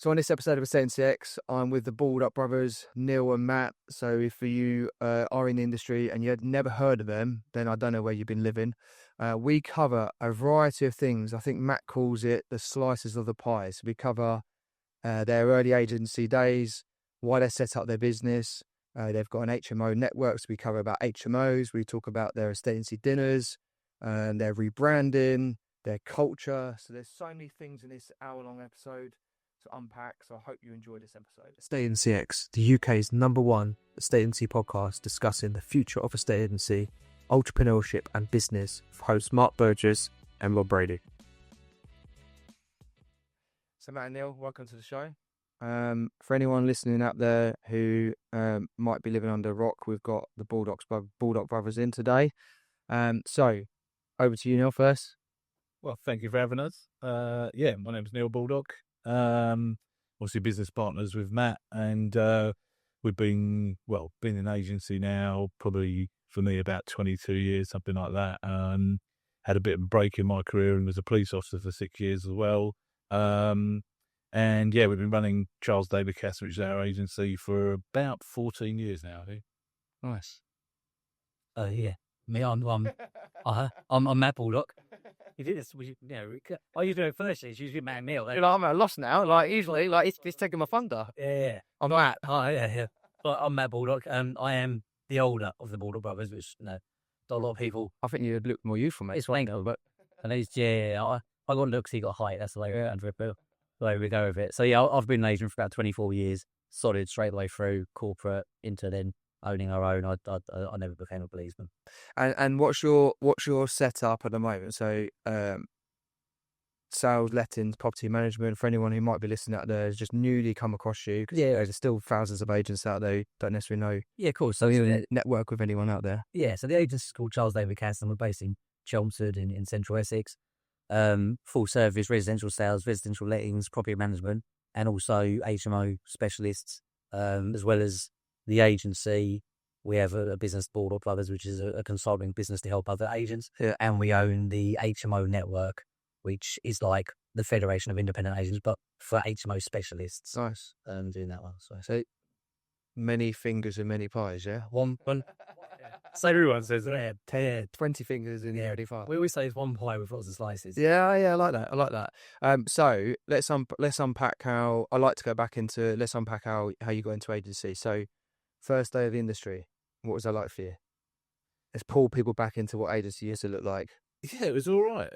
So on this episode of Estate CX, I'm with the Baldock Brothers, Neil and Matt. So if you are in the industry and you had never heard of them, then I don't know where you've been living. We cover a variety of things. I think Matt calls it the slices of the pie. So we cover their early agency days, why they set up their business. They've got an HMO network, so we cover about HMOs. We talk about their estate agency dinners, their rebranding, their culture. So there's so many things in this hour-long episode to unpack, so I hope you enjoy this episode. Estate CX, the UK's #1 estate agency podcast discussing the future of estate agency, entrepreneurship and business, for hosts Mark Burgess and Rob Brady. So Matt and Neil, welcome to the show. For anyone listening out there who might be living under a rock, we've got the Baldock Brothers in today. So over to you, Neil, first. Well, thank you for having us. My name's Neil Baldock. Obviously business partners with Matt, and we've been in agency now probably for me about 22 years, something like that. Had a bit of a break in my career and was a police officer for 6 years as well. We've been running Charles David Castle, which is our agency, for about 14 years now, I think. Nice. Me, I'm Matt Baldock. You did this, I used to do it first. It's usually Matt and Neil. I'm lost now. Like usually, it's taking my thunder. Yeah. I'm Matt. Oh, yeah. But I'm Matt Baldock. I am the older of the Baldock Brothers, which not a lot of people. I think you look more youthful, mate. It's wango, but and he's I got looks, he got height. That's the way we go with it. So yeah, I've been an agent for about 24 years, solid straight the way through corporate into then owning our own. I never became a policeman. And what's your setup at the moment? So sales, lettings, property management. For anyone who might be listening out there, has just newly come across you. Yeah, there's still thousands of agents out there who don't necessarily know. Yeah, cool. So network with anyone out there. Yeah, so the agency is called Charles David Castle. We're based in Chelmsford in central Essex. Full service residential sales, residential lettings, property management, and also HMO specialists, as well as the agency. We have a business, Baldock Brothers, which is a consulting business to help other agents. Yeah. And we own the HMO Network, which is like the Federation of Independent Agents, but for HMO specialists. Nice. Doing that one. So many fingers and many pies, yeah? One. So everyone says that. 20 fingers in the only pie. We always say it's one pie with lots of slices. Yeah, I like that. So let's unpack how I like to go back into. Let's unpack how you got into agency. So first day of the industry, what was that like for you? Let's pull people back into what agency used to look like. Yeah, it was all right.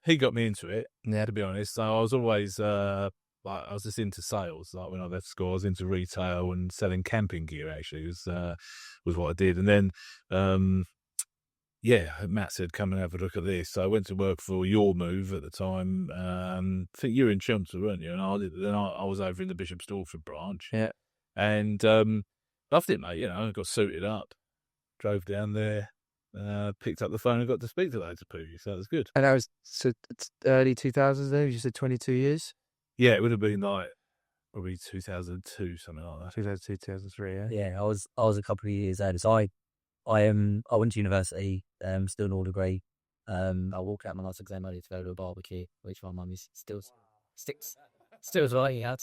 He got me into it. Yeah, to be honest. So I was always I was just into sales. Like when I left school, I was into retail and selling camping gear. Actually, was what I did. And then, Matt said, "Come and have a look at this." So I went to work for Your Move at the time. I think you were in Chelmsford, weren't you? And I was over in the Bishop Stortford branch. Yeah, and loved it, mate. I got suited up, drove down there. Picked up the phone and got to speak to loads of people, so that was good. and that was early 2000s. Then you said 22 years. Yeah, it would have been like probably 2002, something like that. 2002, 2003. Yeah. Yeah, I was a couple of years old. So I went to university, still an all degree. I walked out my last exam early to go to a barbecue, which my mum is still sorting out.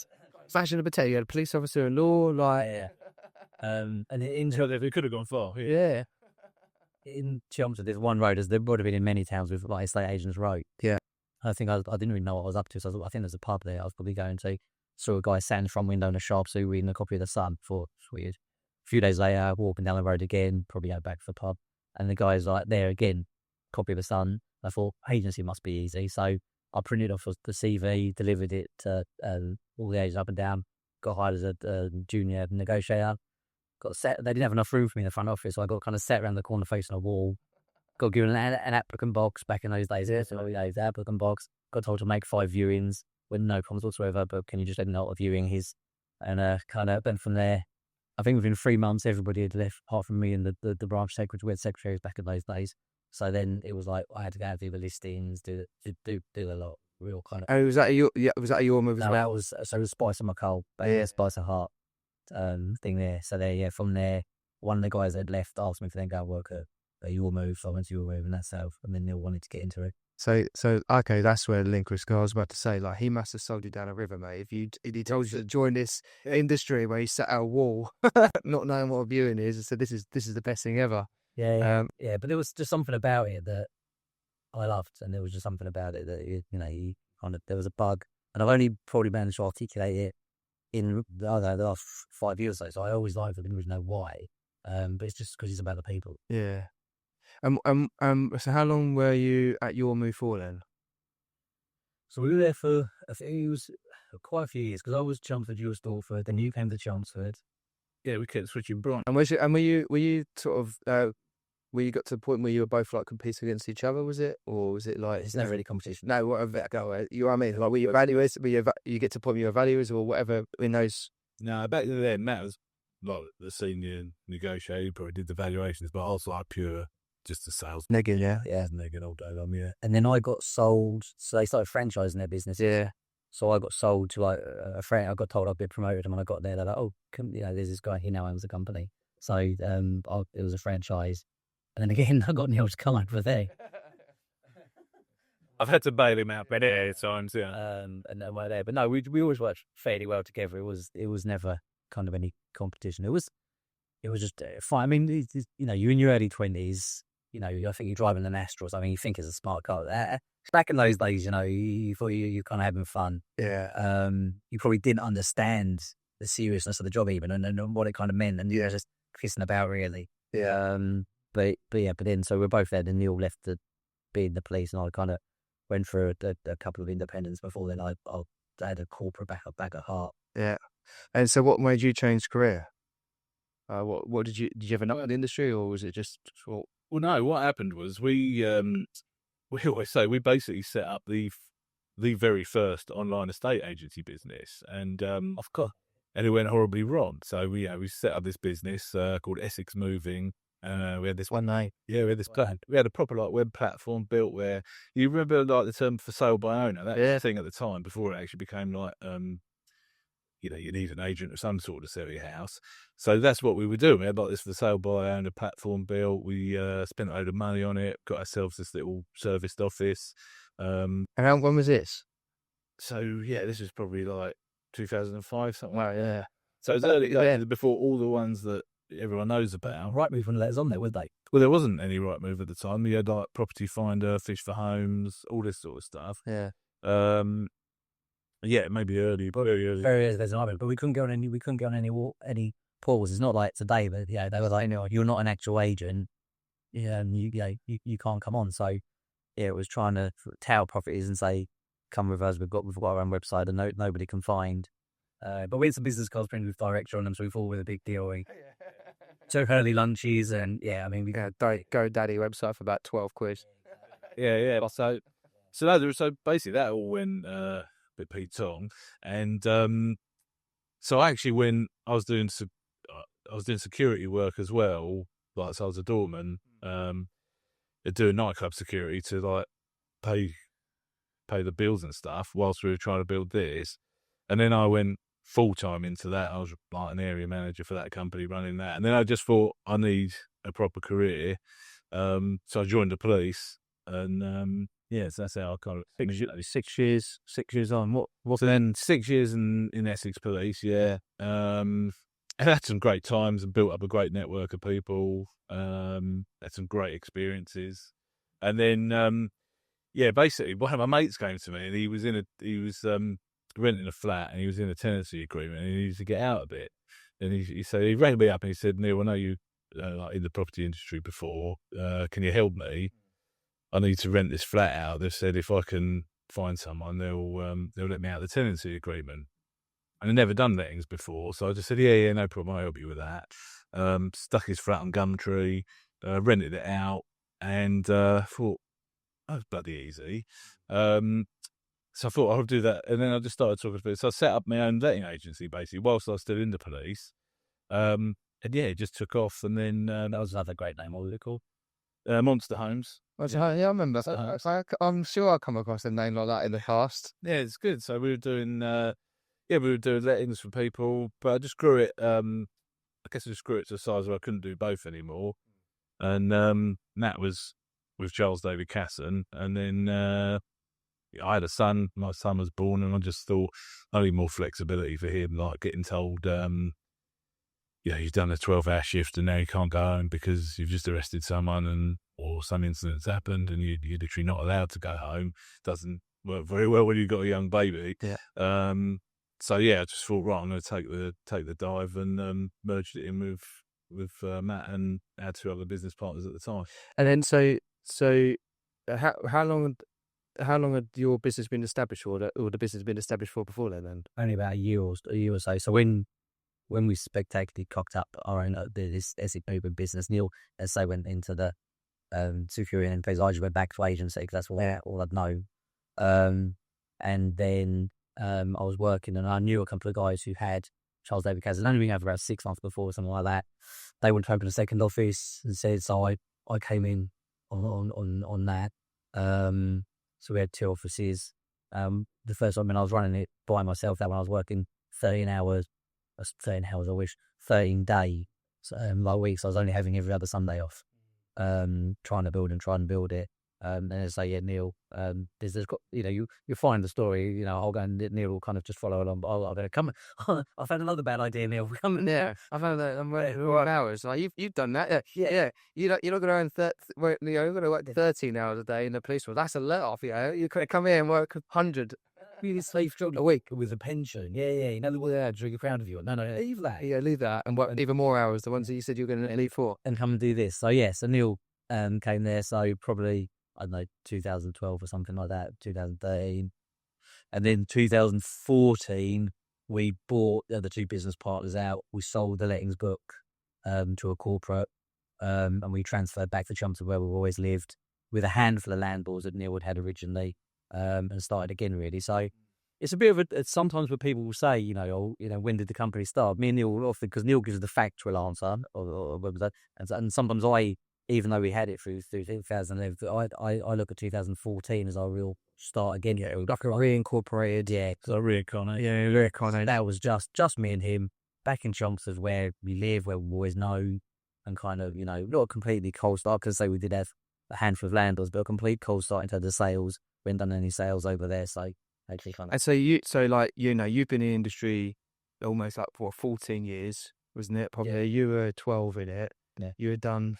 Fashion of a you had a police officer in law, and They could have gone far. Yeah. In Chelmsford, there's one road, as there would have been in many towns with like estate agents road. Yeah. I think I didn't really know what I was up to, so I think there's a pub there I was probably going to. Saw a guy sat in the front window in a shop, so reading a copy of The Sun. Thought it's weird. A few days later, walking down the road again, probably go back to the pub, and the guy's like there again, copy of The Sun. I thought agency must be easy, so I printed off the CV, delivered it to all the agents up and down, got hired as a junior negotiator. Got set. They didn't have enough room for me in the front office, so I got kind of set around the corner facing a wall. Got given an applicant box back in those days. Yeah, so the applicant box. Got told to make 5 viewings with no problems whatsoever. But can you just let me know what viewing is? And then from there, I think within 3 months, everybody had left, apart from me and the branch secretary. We had secretaries back in those days. So then it was like I had to go out do the listings, do a lot, real kind of. Oh, was that your move? No, that was it was Spice of my coal, Spice of Heart. Thing there. So there, from there, one of the guys that had left asked me if they go and work at Your Move. So I went to Your Move and that's how. And then Neil wanted to get into it. So okay, that's where the link was. 'Cause I was about to say, like, he must have sold you down a river, mate. If he told you to join this industry where he sat at a wall, not knowing what a viewing is, and said this is the best thing ever. Yeah. But there was just something about it that I loved, and there was just something about it that you kind of, there was a bug, and I've only probably managed to articulate it in the last 5 years or so. So I always liked it, I didn't really know why. But it's just because it's about the people. Yeah. So how long were you at your move for then? So we were there for, I think it was quite a few years, because I was Chelmsford, you were Stortford, then you came to Chelmsford. Yeah, we kept switching branch. And were you sort of were you got to the point where you were both like competing against each other? Was it, or was it like It's never really competition. no, whatever? You know what I mean? Like, were you valuers? You get to the point where you're valuers or whatever in those? No, back then, Matt was like the senior negotiator. He probably did the valuations, but I was like pure, just the sales. Negging, yeah. Negging all day long, yeah. And then I got sold, so they started franchising their business. Yeah. So I got sold to like a friend. I got told I'd been promoted, and when I got there, they're like, "Oh, there's this guy. He now owns the company." So it was a franchise, and then again, I got Neil to come over there. I've had to bail him out many times, yeah. And then we're there, but no, we always worked fairly well together. It was never kind of any competition. It was just fine. I mean, you're in your early 20s. I think you're driving an Astra or something. You think it's a smart car. Back in those days, you thought you're kind of having fun. Yeah. You probably didn't understand the seriousness of the job even, and what it kind of meant, and you were just kissing about really. Yeah. But then so we're both there. Then Neil left to be in the police, and I kind of went through a couple of independents before then. I had a corporate back at heart. Yeah. And so, what made you change career? What did you ever know in the industry, or was it just? Well, no. What happened was we always say we basically set up the very first online estate agency business, and and it went horribly wrong. So we set up this business called Essex Moving. We had this one night. Yeah, we had this plan. We had a proper like web platform built where you remember like the term for sale by owner. That was the thing at the time before it actually became like you need an agent of some sort to sell your house. So that's what we were doing. We had like this for sale by owner platform built. We spent a load of money on it. Got ourselves this little serviced office. And when was this? So yeah, this was probably like 2005 something. Wow, yeah. So it was early before all the ones that everyone knows about. Rightmove wouldn't let us on there, would they? Well, there wasn't any Rightmove at the time. We had like Property Finder, Fish for Homes, all this sort of stuff. Yeah. Yeah, maybe early, but very early. Very early days of Rightmove, but we couldn't go on any polls. It's not like today, but they were like, you're not an actual agent. Yeah, and you can't come on. So yeah, it was trying to tell properties and say, come with us. We've got our own website, and nobody can find. But we had some business cards printed with director on them, so we thought with a big deal. We took early lunches, and we GoDaddy website for about 12 quid. Yeah. So basically that all went a bit Pete Tong, and so actually when I was doing security work as well, like so I was a doorman, doing nightclub security to like pay the bills and stuff whilst we were trying to build this, and then I went full time into that. I was like an area manager for that company running that, and then I just thought I need a proper career, so I joined the police, and so that's how I kind of 6 years on. So then 6 years in Essex Police, and had some great times and built up a great network of people. Had some great experiences, and then basically one of my mates came to me, and he was renting a flat, and he was in a tenancy agreement, and he needed to get out a bit. And he said, he rang me up and he said, "Neil, I know you like in the property industry before. Can you help me? I need to rent this flat out. They've said if I can find someone, they'll let me out of the tenancy agreement." And I'd never done lettings before, so I just said, "Yeah, no problem. I'll help you with that." Stuck his flat on Gumtree, rented it out, and thought that was bloody easy. So I thought I'll do that, and then I just started talking to it. So I set up my own letting agency basically whilst I was still in the police. And it just took off, and then that was another great name. What was it called? Monster Homes. Yeah, I remember. I'm sure I come across a name like that in the past. Yeah, it's good. So we were doing lettings for people, but I just grew it. I guess I just grew it to the size where I couldn't do both anymore. And Matt was with Charles David Casson, and then I had a son. My son was born, and I just thought I need more flexibility for him, like getting told, you've done a 12-hour shift and now you can't go home because you've just arrested someone or some incident's happened and you're literally not allowed to go home. Doesn't work very well when you've got a young baby. Yeah. So I just thought, right, I'm going to take the dive and merged it in with Matt and our 2 other business partners at the time. And then how long had your business been established for, or the business been established for before then? Only about a year or so. So when we spectacularly cocked up our own this SEO business, Neil, as I went into the security and phase, I just went back to agency because that's all I'd known. And then I was working, and I knew a couple of guys who had Charles David Casson. Only been over about 6 months before, something like that. They wanted to open a second office and said, so I came in on that. So we had 2 offices. The first time when I was running it by myself, that when I was working 13 hours, I wish, 13 days, like weeks. I was only having every other Sunday off, trying to build it. And as I say, Neil, there's got, you find the story, I'll go and Neil will kind of just follow along, but I'll go, come on, I've had another bad idea, Neil. Come on. Yeah, I've had that. I'm working 5 hours. Like you've done that. Yeah. You're not going to earn you're going to work 13 hours a day in the police force. That's a let off. You could come here and work 100. Really safe job a week with a pension. Yeah. You're proud of you. No, leave that. Yeah, leave that and work even more hours. The ones that you said you were going to leave for, and come and do this. So so Neil came there. So probably, I don't know, 2012 or something like that, 2013. And then 2014, we bought the other 2 business partners out. We sold the lettings book to a corporate, and we transferred back to Chelmsford where we've always lived with a handful of landlords that Neil had originally, and started again, really. So it's a bit of sometimes what people will say, when did the company start? Me and Neil will often, because Neil gives the factual answer, and sometimes even though we had it through 2011, I look at 2014 as our real start again. Yeah, like a reincorporated. Yeah, so reincarnate. Yeah, reincarnate. That was just me and him back in Chelmsford where we live, where we always know, and kind of, not a completely cold start, because we did have a handful of landlords, but a complete cold start in terms of sales. We hadn't done any sales over there, so actually kind of. And so you've been in the industry almost like 14 years, wasn't it? Probably. Yeah. You were 12 in it. Yeah. You had done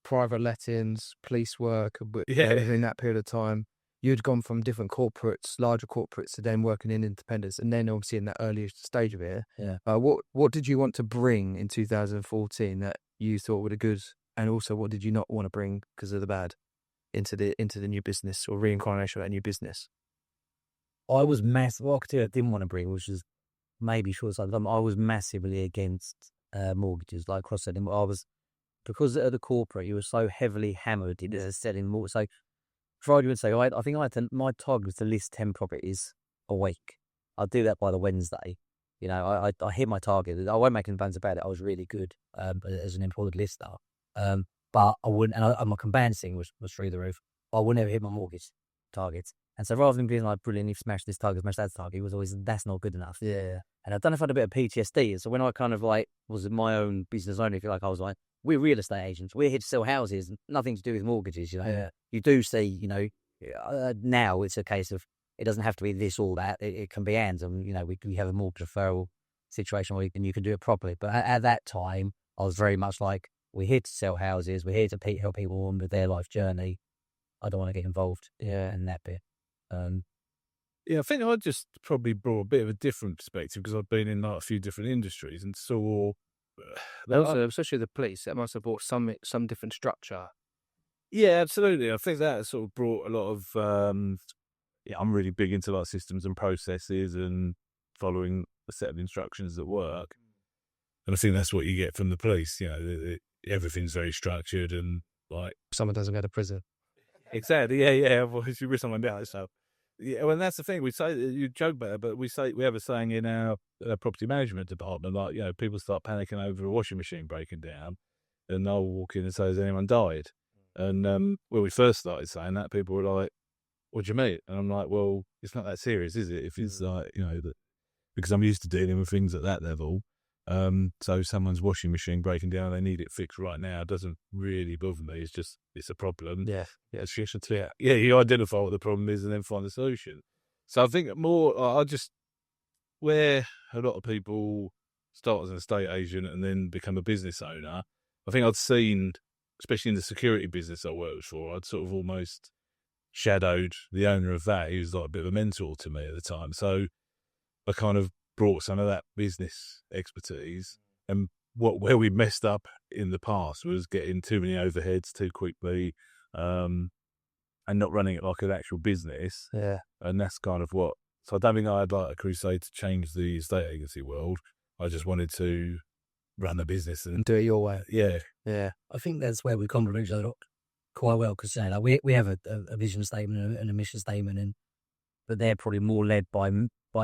private lettings, police work, in that period of time. You'd gone from different corporates, larger corporates, to then working in independents, and then obviously in that earlier stage of it. Yeah. What did you want to bring in 2014 that you thought were the good, and also what did you not want to bring because of the bad into the new business or reincarnation of that new business? I was massive. What I didn't want to bring, which is maybe short side. I was massively against mortgages, like cross-selling. Because at the corporate, you were so heavily hammered into selling more. So, for argument's sake, I think my target was to list 10 properties a week. I'd do that by the Wednesday. I hit my target. I won't make any bones about it. I was really good as an employed lister. But I wouldn't, and my conveyancing was through the roof. I would never hit my mortgage targets. And so rather than being like, brilliant, you've smashed this target, smashed that target, it was always, that's not good enough. Yeah. And I don't know if I had a bit of PTSD. And so when I kind of was my own business owner, if you like, I was like, we're real estate agents. We're here to sell houses, nothing to do with mortgages, Yeah. You do see, now it's a case of, it doesn't have to be this or that. It can be and, we have a mortgage referral situation where you can do it properly. But at that time, I was very much like, we're here to sell houses. We're here to help people on with their life journey. I don't want to get involved in that bit. I think I just probably brought a bit of a different perspective because I've been in a few different industries and saw. Also, especially the police, that must have brought some different structure. Yeah, absolutely. I think that sort of brought a lot of. I'm really big into systems and processes and following a set of instructions that work, and I think that's what you get from the police. Everything's very structured and someone doesn't go to prison. Exactly. Yeah. Otherwise you risk someone down. So, well, that's the thing. We say, you joke about it, but we have a saying in our property management department, people start panicking over a washing machine breaking down, and they'll walk in and say, "Has anyone died?" And when we first started saying that, people were like, "What do you mean?" And I'm like, "Well, it's not that serious, is it? If it's because I'm used to dealing with things at that level." So someone's washing machine breaking down, they need it fixed right now. It doesn't really bother me. It's a problem. Yeah. You identify what the problem is and then find the solution. So I think where a lot of people start as an estate agent and then become a business owner, I think I'd seen, especially in the security business I worked for, I'd sort of almost shadowed the owner of that. He was like a bit of a mentor to me at the time. So I kind of brought some of that business expertise, and where we messed up in the past was getting too many overheads too quickly, and not running it like an actual business. Yeah. And that's kind of what. So I don't think I had like a crusade to change the estate agency world. I just wanted to run a business and Do it your way. yeah. I think that's where we complement each other quite well, because we have a vision statement and a mission statement, but they're probably more led by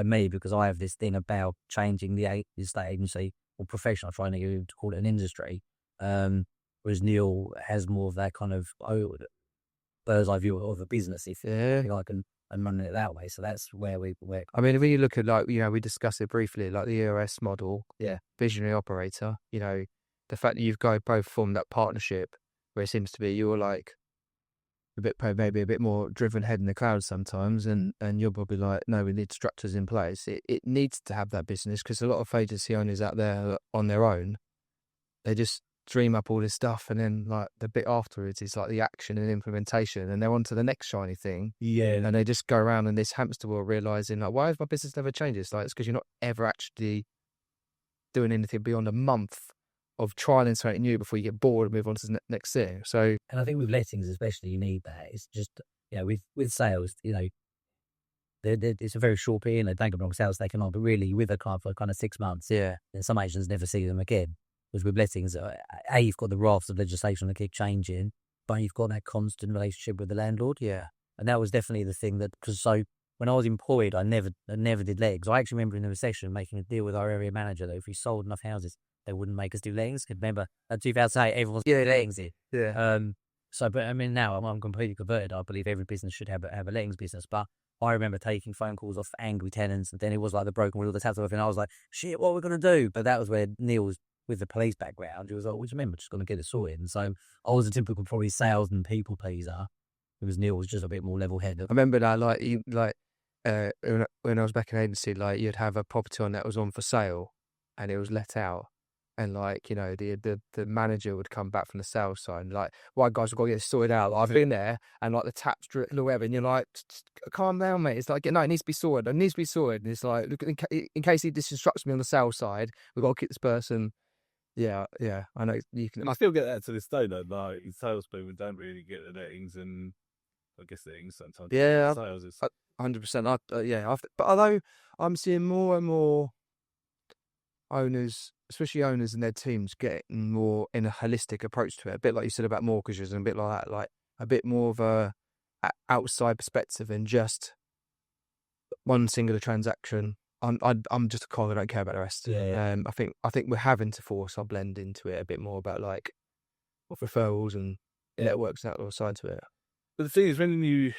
me, because I have this thing about changing the estate agency or profession. I'm trying to call it an industry, whereas Neil has more of that kind of bird's eye view of a business, if you like, and running it that way. So that's where we work. I mean, when you look at, like, we discussed it briefly, like the EOS model, visionary operator, the fact that you've guys both formed that partnership where it seems to be you're like maybe a bit more driven head in the clouds sometimes, and you're probably like, no, we need structures in place. It needs to have that business, because a lot of agency owners out there on their own, they just dream up all this stuff, and then like the bit afterwards is like the action and implementation, and they're on to the next shiny thing. Yeah. And they just go around in this hamster wheel realizing, like, why has my business never changed? It's like, it's because you're not ever actually doing anything beyond a month of trialing something new before you get bored and move on to the next thing. So, and I think with lettings especially, you need that. It's just, with sales, it's a very short period. Don't get me wrong, sales taken on, but really with a client for kind of 6 months. yeah. Then some agents never see them again. Whereas with lettings, you've got the rafts of legislation that keep changing, but you've got that constant relationship with the landlord. Yeah. And that was definitely the thing so when I was employed, I never did lettings. I actually remember in the recession making a deal with our area manager that if we sold enough houses, they wouldn't make us do lettings. Remember, in 2008, everyone's lettings in. Yeah. But I mean, now I'm completely converted. I believe every business should have a lettings business. But I remember taking phone calls off angry tenants, and then it was like the broken wheel, the taps off, and I was like, shit, what are we going to do? But that was where Neil was with the police background. He was like, what do you mean? We're just going to get it sorted. And so I was a typical probably sales and people pleaser, because Neil was just a bit more level-headed. I remember that, when I was back in agency, like, you'd have a property on that was on for sale and it was let out. And the manager would come back from the sales side and like, right, guys, we've got to get this sorted out. Like, I've been there and like the taps drip or whatever, and you're like, calm down, mate. It's like, no, it needs to be sorted. It needs to be sorted. And it's like, look, in case he disinstructs me on the sales side, we've got to keep this person. Yeah, I know you can. I still get that to this day, though. Like, salespeople don't really get the lettings, and I guess the lettings sometimes. Yeah, sales is 100%. But although I'm seeing more and more owners, especially owners and their teams, getting more in a holistic approach to it. A bit like you said about mortgages, and a bit like that, like a bit more of a outside perspective than just one singular transaction. I'm just a cog. I don't care about the rest. Yeah. I think we're having to force our blend into it a bit more about like referrals and networks and that other side to it. But the thing is,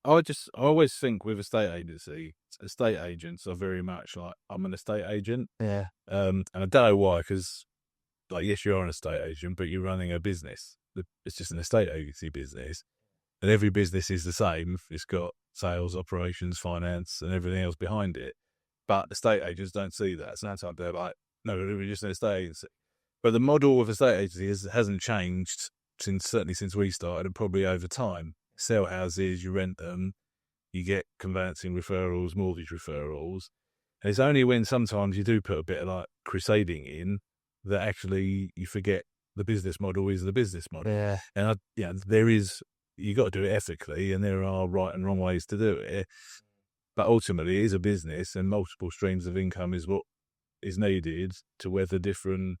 I always think with estate agency, estate agents are very much like, I'm an estate agent. Yeah. And I don't know why, because like, yes, you are an estate agent, but you're running a business. It's just an estate agency business, and every business is the same. It's got sales, operations, finance, and everything else behind it. But estate agents don't see that. So sometimes they're like, no, we're just an estate agency. But the model of estate agency hasn't changed certainly since we started, and probably over time. Sell houses, you rent them, you get conveyancing referrals, mortgage referrals. And it's only when sometimes you do put a bit of like crusading in that actually you forget the business model is the business model. Yeah. And you got to do it ethically, and there are right and wrong ways to do it. But ultimately, it is a business, and multiple streams of income is what is needed to weather different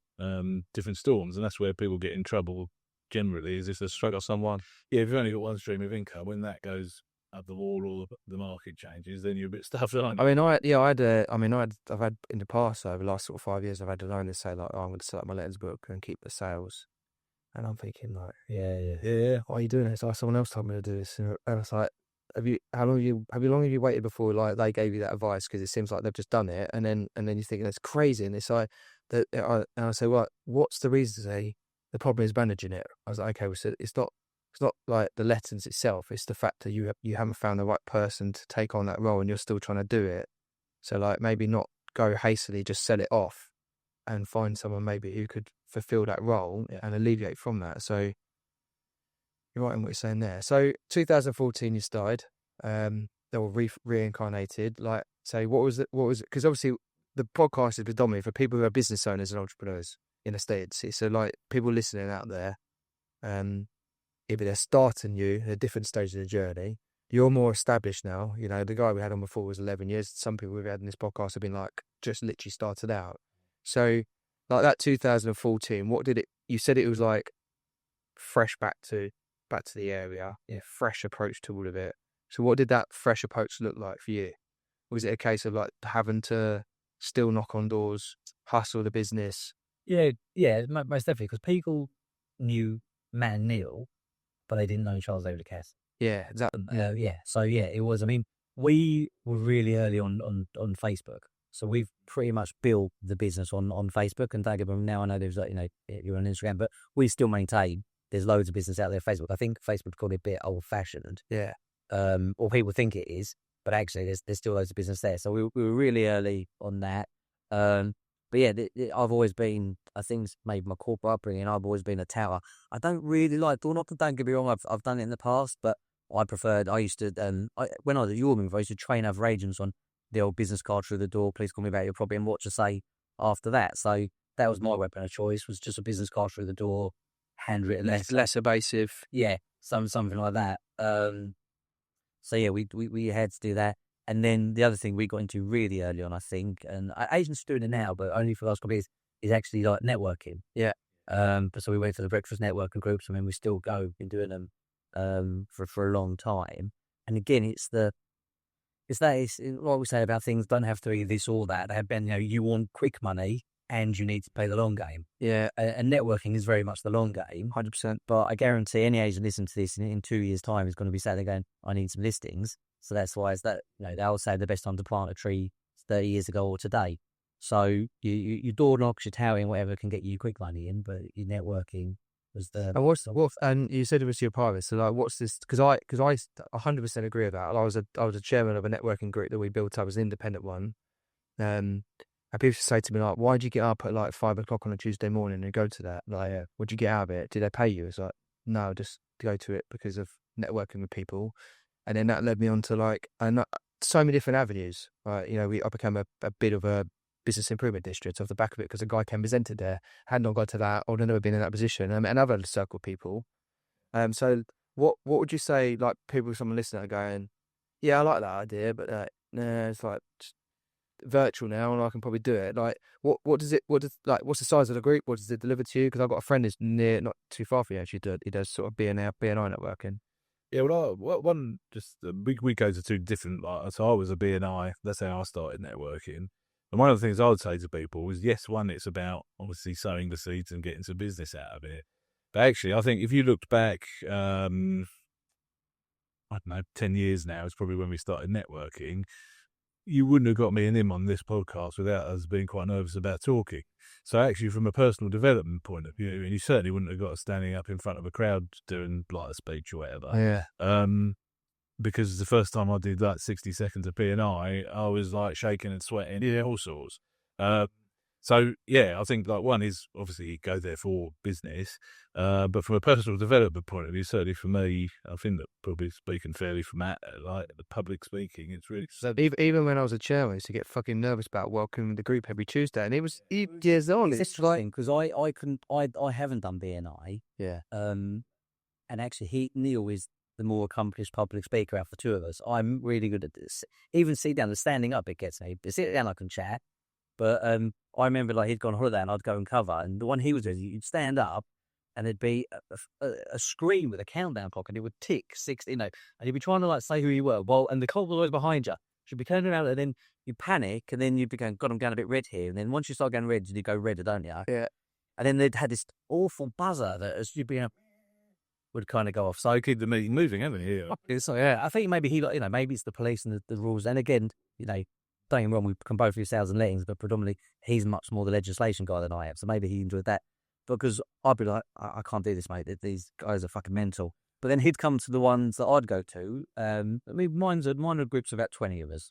storms. And that's where people get in trouble generally, is if there's struggle someone. Yeah, if you've only got one stream of income, when that goes up the wall or the market changes, then you're a bit stuffed, aren't you? I mean, I've had in the past, over the last sort of 5 years, I've had an owner say like, oh, I'm going to set up my letters book and keep the sales. And I'm thinking like, yeah, why are you doing it? It's like, someone else told me to do this. And it's like, how long have you waited before like they gave you that advice? Because it seems like they've just done it, and then you think that's crazy, and it's like, and I say, well, what's the reason? To say the problem is managing it. I was like, okay, well, so it's not like the lettings itself. It's the fact that you haven't found the right person to take on that role, and you're still trying to do it. So like maybe not go hastily, just sell it off, and find someone maybe who could fulfill that role and alleviate from that. So you're right in what you're saying there. So 2014 you started. They were reincarnated. Like, say, what was it? Because obviously the podcast is predominantly for people who are business owners and entrepreneurs in the States. So like people listening out there, either they're starting you at different stages of the journey. You're more established now. You know, the guy we had on before was 11 years. Some people we've had in this podcast have been like just literally started out. So like that 2014, what did it? You said it was like fresh back to the area, fresh approach to all of it. So what did that fresh approach look like for you? Was it a case of like having to still knock on doors, hustle the business? Yeah, most definitely, because people knew Matt and Neil, but they didn't know Charles David Cass. Yeah, exactly. So it was. I mean, we were really early on Facebook, so we've pretty much built the business on Facebook. And don't get me wrong, now I know there's like, you know, you're on Instagram, but we still maintain there's loads of business out there. Facebook, I think Facebook called it a bit old fashioned. Yeah. Or people think it is, but actually there's still loads of business there. So we were really early on that. But yeah, I've always been, I think it's maybe my corporate upbringing, I've always been a touter. I don't really like door knocking, don't get me wrong, I've done it in the past, but I used to, when I was at Yorming, I used to train other agents on the old business card through the door, please call me about your property, and what to say after that. So that was my weapon of choice, was just a business card through the door, handwritten letter. Less evasive. Yeah, something like that. So yeah, we had to do that. And then the other thing we got into really early on, I think, and agents are doing it now, but only for the last couple of years, is actually like networking. Yeah. But so we went to the breakfast networking groups. I mean, we still go, been doing them for a long time. And again, it's like we say about things don't have to be this or that. They have been, you know, you want quick money and you need to play the long game. Yeah. And networking is very much the long game. 100%. But I guarantee any agent listening to this in 2 years' time is going to be sat there going, I need some listings. So that's why it's that, you know, they all say the best time to plant a tree 30 years ago or today. So your door knocks, your touting, whatever can get you quick money in, but your networking was the. And and you said it was your private. So like, what's this? Because I 100% agree with that. I was a chairman of a networking group that we built up as an independent one. And people say to me like, why did you get up at like 5 o'clock on a Tuesday morning and go to that? Like, what'd you get out of it? Did they pay you? It's like, no, just go to it because of networking with people. And then that led me on to like, so many different avenues. Right, you know, I became a bit of a business improvement district off the back of it because a guy came presented there. Hadn't I got to that, I'd never been in that position. And other circle people. So what would you say? Like someone listening are going, yeah, I like that idea, but nah, it's like virtual now, and I can probably do it. Like, what's the size of the group? What does it deliver to you? Because I've got a friend who's not too far from you. Actually, he does sort of BNI networking. Yeah, well, we go to two different. So I was a BNI. That's how I started networking. And one of the things I would say to people is, yes, one, it's about obviously sowing the seeds and getting some business out of it. But actually, I think if you looked back, I don't know, 10 years now is probably when we started networking. You wouldn't have got me and him on this podcast without us being quite nervous about talking. So actually, from a personal development point of view, and you certainly wouldn't have got us standing up in front of a crowd doing like a speech or whatever. Yeah. Because the first time I did like 60 seconds of P&I was like shaking and sweating, all sorts. So yeah, I think like one is obviously go there for business, but from a personal development point of view, certainly for me, I think that probably speaking fairly for Matt, like the public speaking, it's really even when I was a chairman, I used to get fucking nervous about welcoming the group every Tuesday, and it was years on. It's interesting because I haven't done BNI. Yeah. And actually, Neil is the more accomplished public speaker out of the two of us. I'm really good at this. Even sit down, the standing up, it gets me. But sit down, I can chat. But I remember like he'd gone on holiday and I'd go and cover. And the one he was doing, you'd stand up and there'd be a screen with a countdown clock and it would tick 60, and you'd be trying to like say who you were. Well, and the clock was always behind you. You'd be turning around and then you panic and then you'd be going, God, I'm going a bit red here. And then once you start going red, you go redder, don't you? Yeah. And then they'd had this awful buzzer that as you'd be would kind of go off. So keep the meeting moving, haven't you? So yeah, I think maybe maybe it's the police and the rules. And again, don't get me wrong, we can both do sales and lettings, but predominantly he's much more the legislation guy than I am. So maybe he enjoyed that. Because I'd be like, I can't do this, mate. These guys are fucking mental. But then he'd come to the ones that I'd go to. I mean, mine are groups of about 20 of us.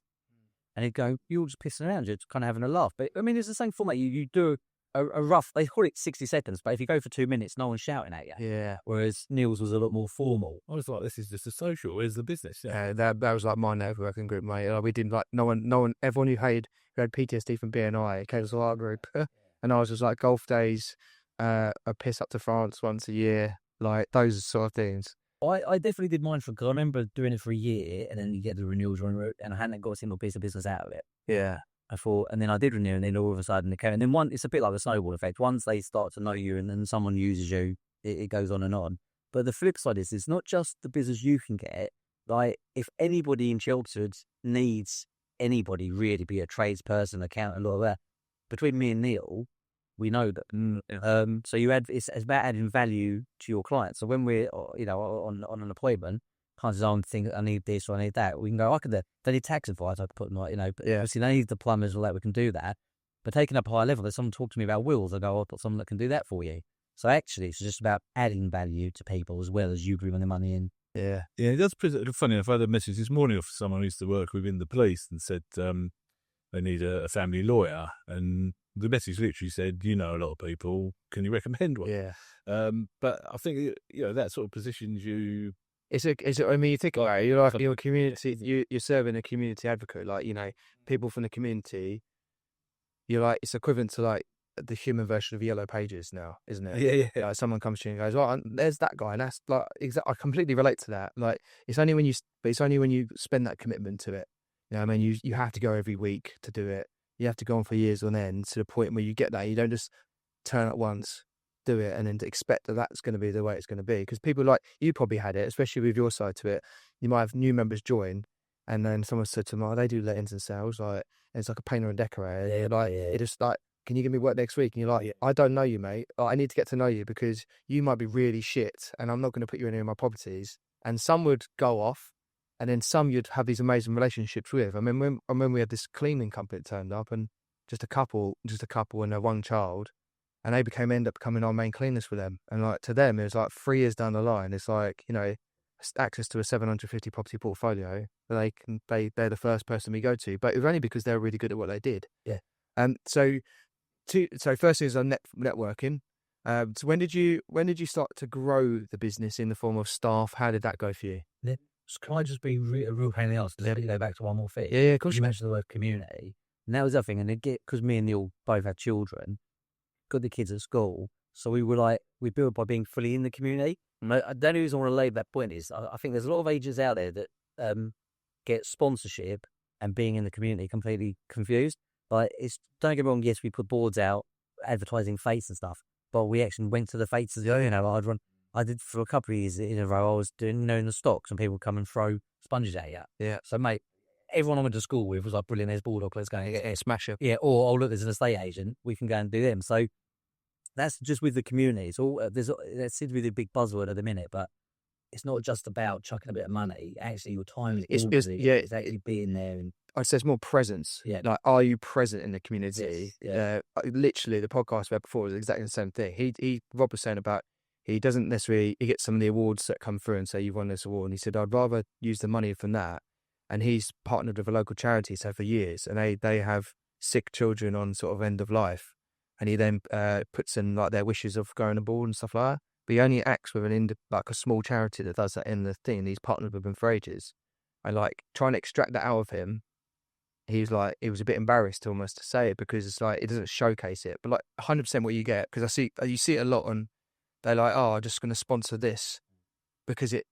And he'd go, you're all just pissing around, you're just kind of having a laugh. But I mean, it's the same format. You do a rough, they call it 60 seconds, but if you go for 2 minutes, no one's shouting at you. Yeah. Whereas Neil's was a lot more formal. I was like, this is just a social. Where's the business? That was like my networking group, mate. Like, we didn't like no one. Everyone who had PTSD from BNI came to our group, and I was just like golf days, a piss up to France once a year, like those sort of things. I definitely did mine because I remember doing it for a year, and then you get the renewals run, and I hadn't got a single piece of business out of it. Yeah. I thought, and then I did renew, and then all of a sudden it came. And then it's a bit like a snowball effect. Once they start to know you, and then someone uses you, it goes on and on. But the flip side is, it's not just the business you can get. Like, if anybody in Chelmsford needs anybody really, be a tradesperson, accountant, all of that, between me and Neil, we know that. So it's about adding value to your clients. So when we're, on an appointment, clients don't think I need this or I need that. We can go, they need tax advice. I could put them like, but obviously they need the plumbers or that. We can do that. But taking up a higher level, there's someone talk to me about wills. I go, I've got someone that can do that for you. So actually, it's just about adding value to people as well as you bringing the money in. Yeah, that's pretty funny enough. I had a message this morning off someone who used to work within the police and said they need a family lawyer, and the message literally said, a lot of people, can you recommend one? Yeah. But I think that sort of positions you. I mean, you think about it, you're a community, you're serving a community advocate, like, people from the community. You're like, it's equivalent to like the human version of Yellow Pages now, isn't it? Yeah. Like, someone comes to you and goes, "Oh, there's that guy," and that's like I completely relate to that. Like, it's only when you spend that commitment to it. I mean, you have to go every week to do it. You have to go on for years on end to the point where you get that. You don't just turn up once, do it, and then expect that that's going to be the way it's going to be. Because people like you probably had it, especially with your side to it. You might have new members join, and then someone said to them, "Oh, they do lettings and sales, like, and it's like a painter and decorator." It just like, can you give me work next week? And you're like, I don't know you, mate. Like, I need to get to know you because you might be really shit, and I'm not going to put you in any of my properties. And some would go off, and then some you'd have these amazing relationships with. I mean, when we had this cleaning company that turned up, and just a couple and their one child, and they end up becoming our main cleaners for them. And like, to them, it was like 3 years down the line, it's like, access to a 750 property portfolio. They're the first person we go to, but it was only because they were really good at what they did. Yeah. So first thing is on networking. So when did you start to grow the business in the form of staff? How did that go for you? Can I just be a real pain in the arse? Let me go back to one more thing. Yeah, of course. You mentioned the word community, and that was the other thing. And because me and Neil both had children, got the kids at school, so we built by being fully in the community. And the only reason I want to lay that point is I think there's a lot of agents out there that get sponsorship and being in the community completely confused. Like, don't get me wrong, yes, we put boards out advertising fates and stuff, but we actually went to the fates as well. I did for a couple of years in a row. I was doing, in the stocks, and people would come and throw sponges at you. Yeah. So, mate, everyone I went to school with was like, brilliant, there's Baldock, let's go and smash it. Yeah, or, oh, look, there's an estate agent, we can go and do them. So that's just with the community. It's all, that seems to be the big buzzword at the minute, but it's not just about chucking a bit of money. Actually, your time is it's actually being there. And I'd say it's more presence. Yeah. Like, are you present in the community? Yes. Yeah. Literally, the podcast we had before was exactly the same thing. Rob was saying about, he doesn't necessarily, he gets some of the awards that come through and say, you've won this award. And he said, I'd rather use the money from that. And he's partnered with a local charity for years. And they have sick children on sort of end of life. And he then puts in like their wishes of going abroad and stuff like that. But he only acts with like a small charity that does that in the thing. And he's partnered with them for ages. And like, trying to extract that out of him, he was a bit embarrassed almost to say it, because it's like, it doesn't showcase it. But like 100% what you get, because you see it a lot on, they're like, oh, I'm just going to sponsor this because it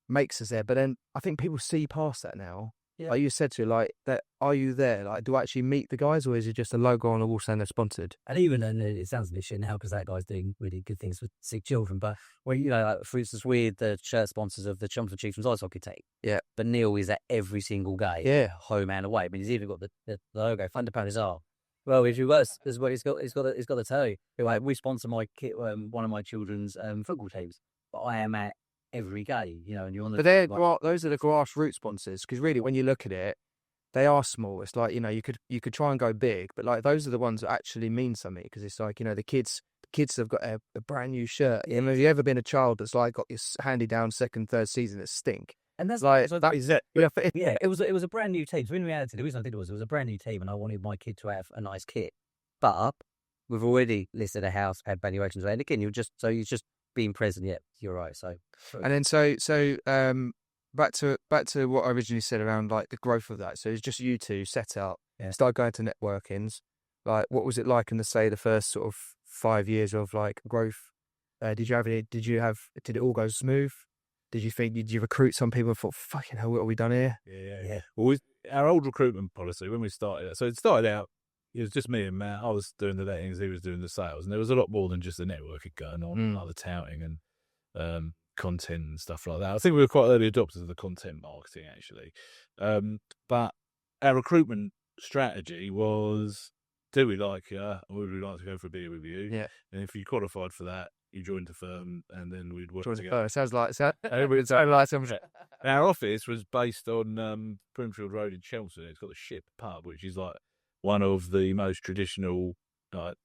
makes us there. But then I think people see past that now. Yeah. Like you said to, like, that, are you there? Like, do I actually meet the guys, or is it just a logo on the wall saying they're sponsored? And even, and it sounds a bit shit now because that guy's doing really good things for sick children. But when, like, for instance, we're the shirt sponsors of the Chelmsford Chieftains ice hockey team. Yeah. But Neil is at every single game. Yeah. Home and away. I mean, he's even got the logo funded by his arm. Well, if you was, this is what he's got to tell you. Like, we sponsor my kid, one of my children's football teams, but I am at every game, and you're on the. But those are the grassroots sponsors, because really, when you look at it, they are small. It's like, you could try and go big, but like those are the ones that actually mean something, because it's like, the kids have got a brand new shirt. Have you ever been a child that's like got your handy down second, third season that stink? And that's Like so that is it. Yeah, it was a brand new team. So in reality, the reason I did it was a brand new team, and I wanted my kid to have a nice kit. But we've already listed a house, had valuations, and again, you're just being present. Yeah, you're right. So and then back to what I originally said around like the growth of that. So it's just you two set up, start going to networkings. Like, what was it like in the first sort of 5 years of like growth? Did it all go smooth? Did you recruit some people and thought, fucking hell, what have we done here? Yeah. Well, our old recruitment policy, when we started, so it started out, it was just me and Matt. I was doing the lettings, he was doing the sales, and there was a lot more than just the networking going on, like the touting and content and stuff like that. I think we were quite early adopters of the content marketing, actually. But our recruitment strategy was, do we like you? Or would we like to go for a beer with you? Yeah. And if you qualified for that, you joined the firm, and then we'd work Join together. Sounds like something. Our office was based on Primfield Road in Chelmsford. It's got the Ship pub, which is like one of the most traditional,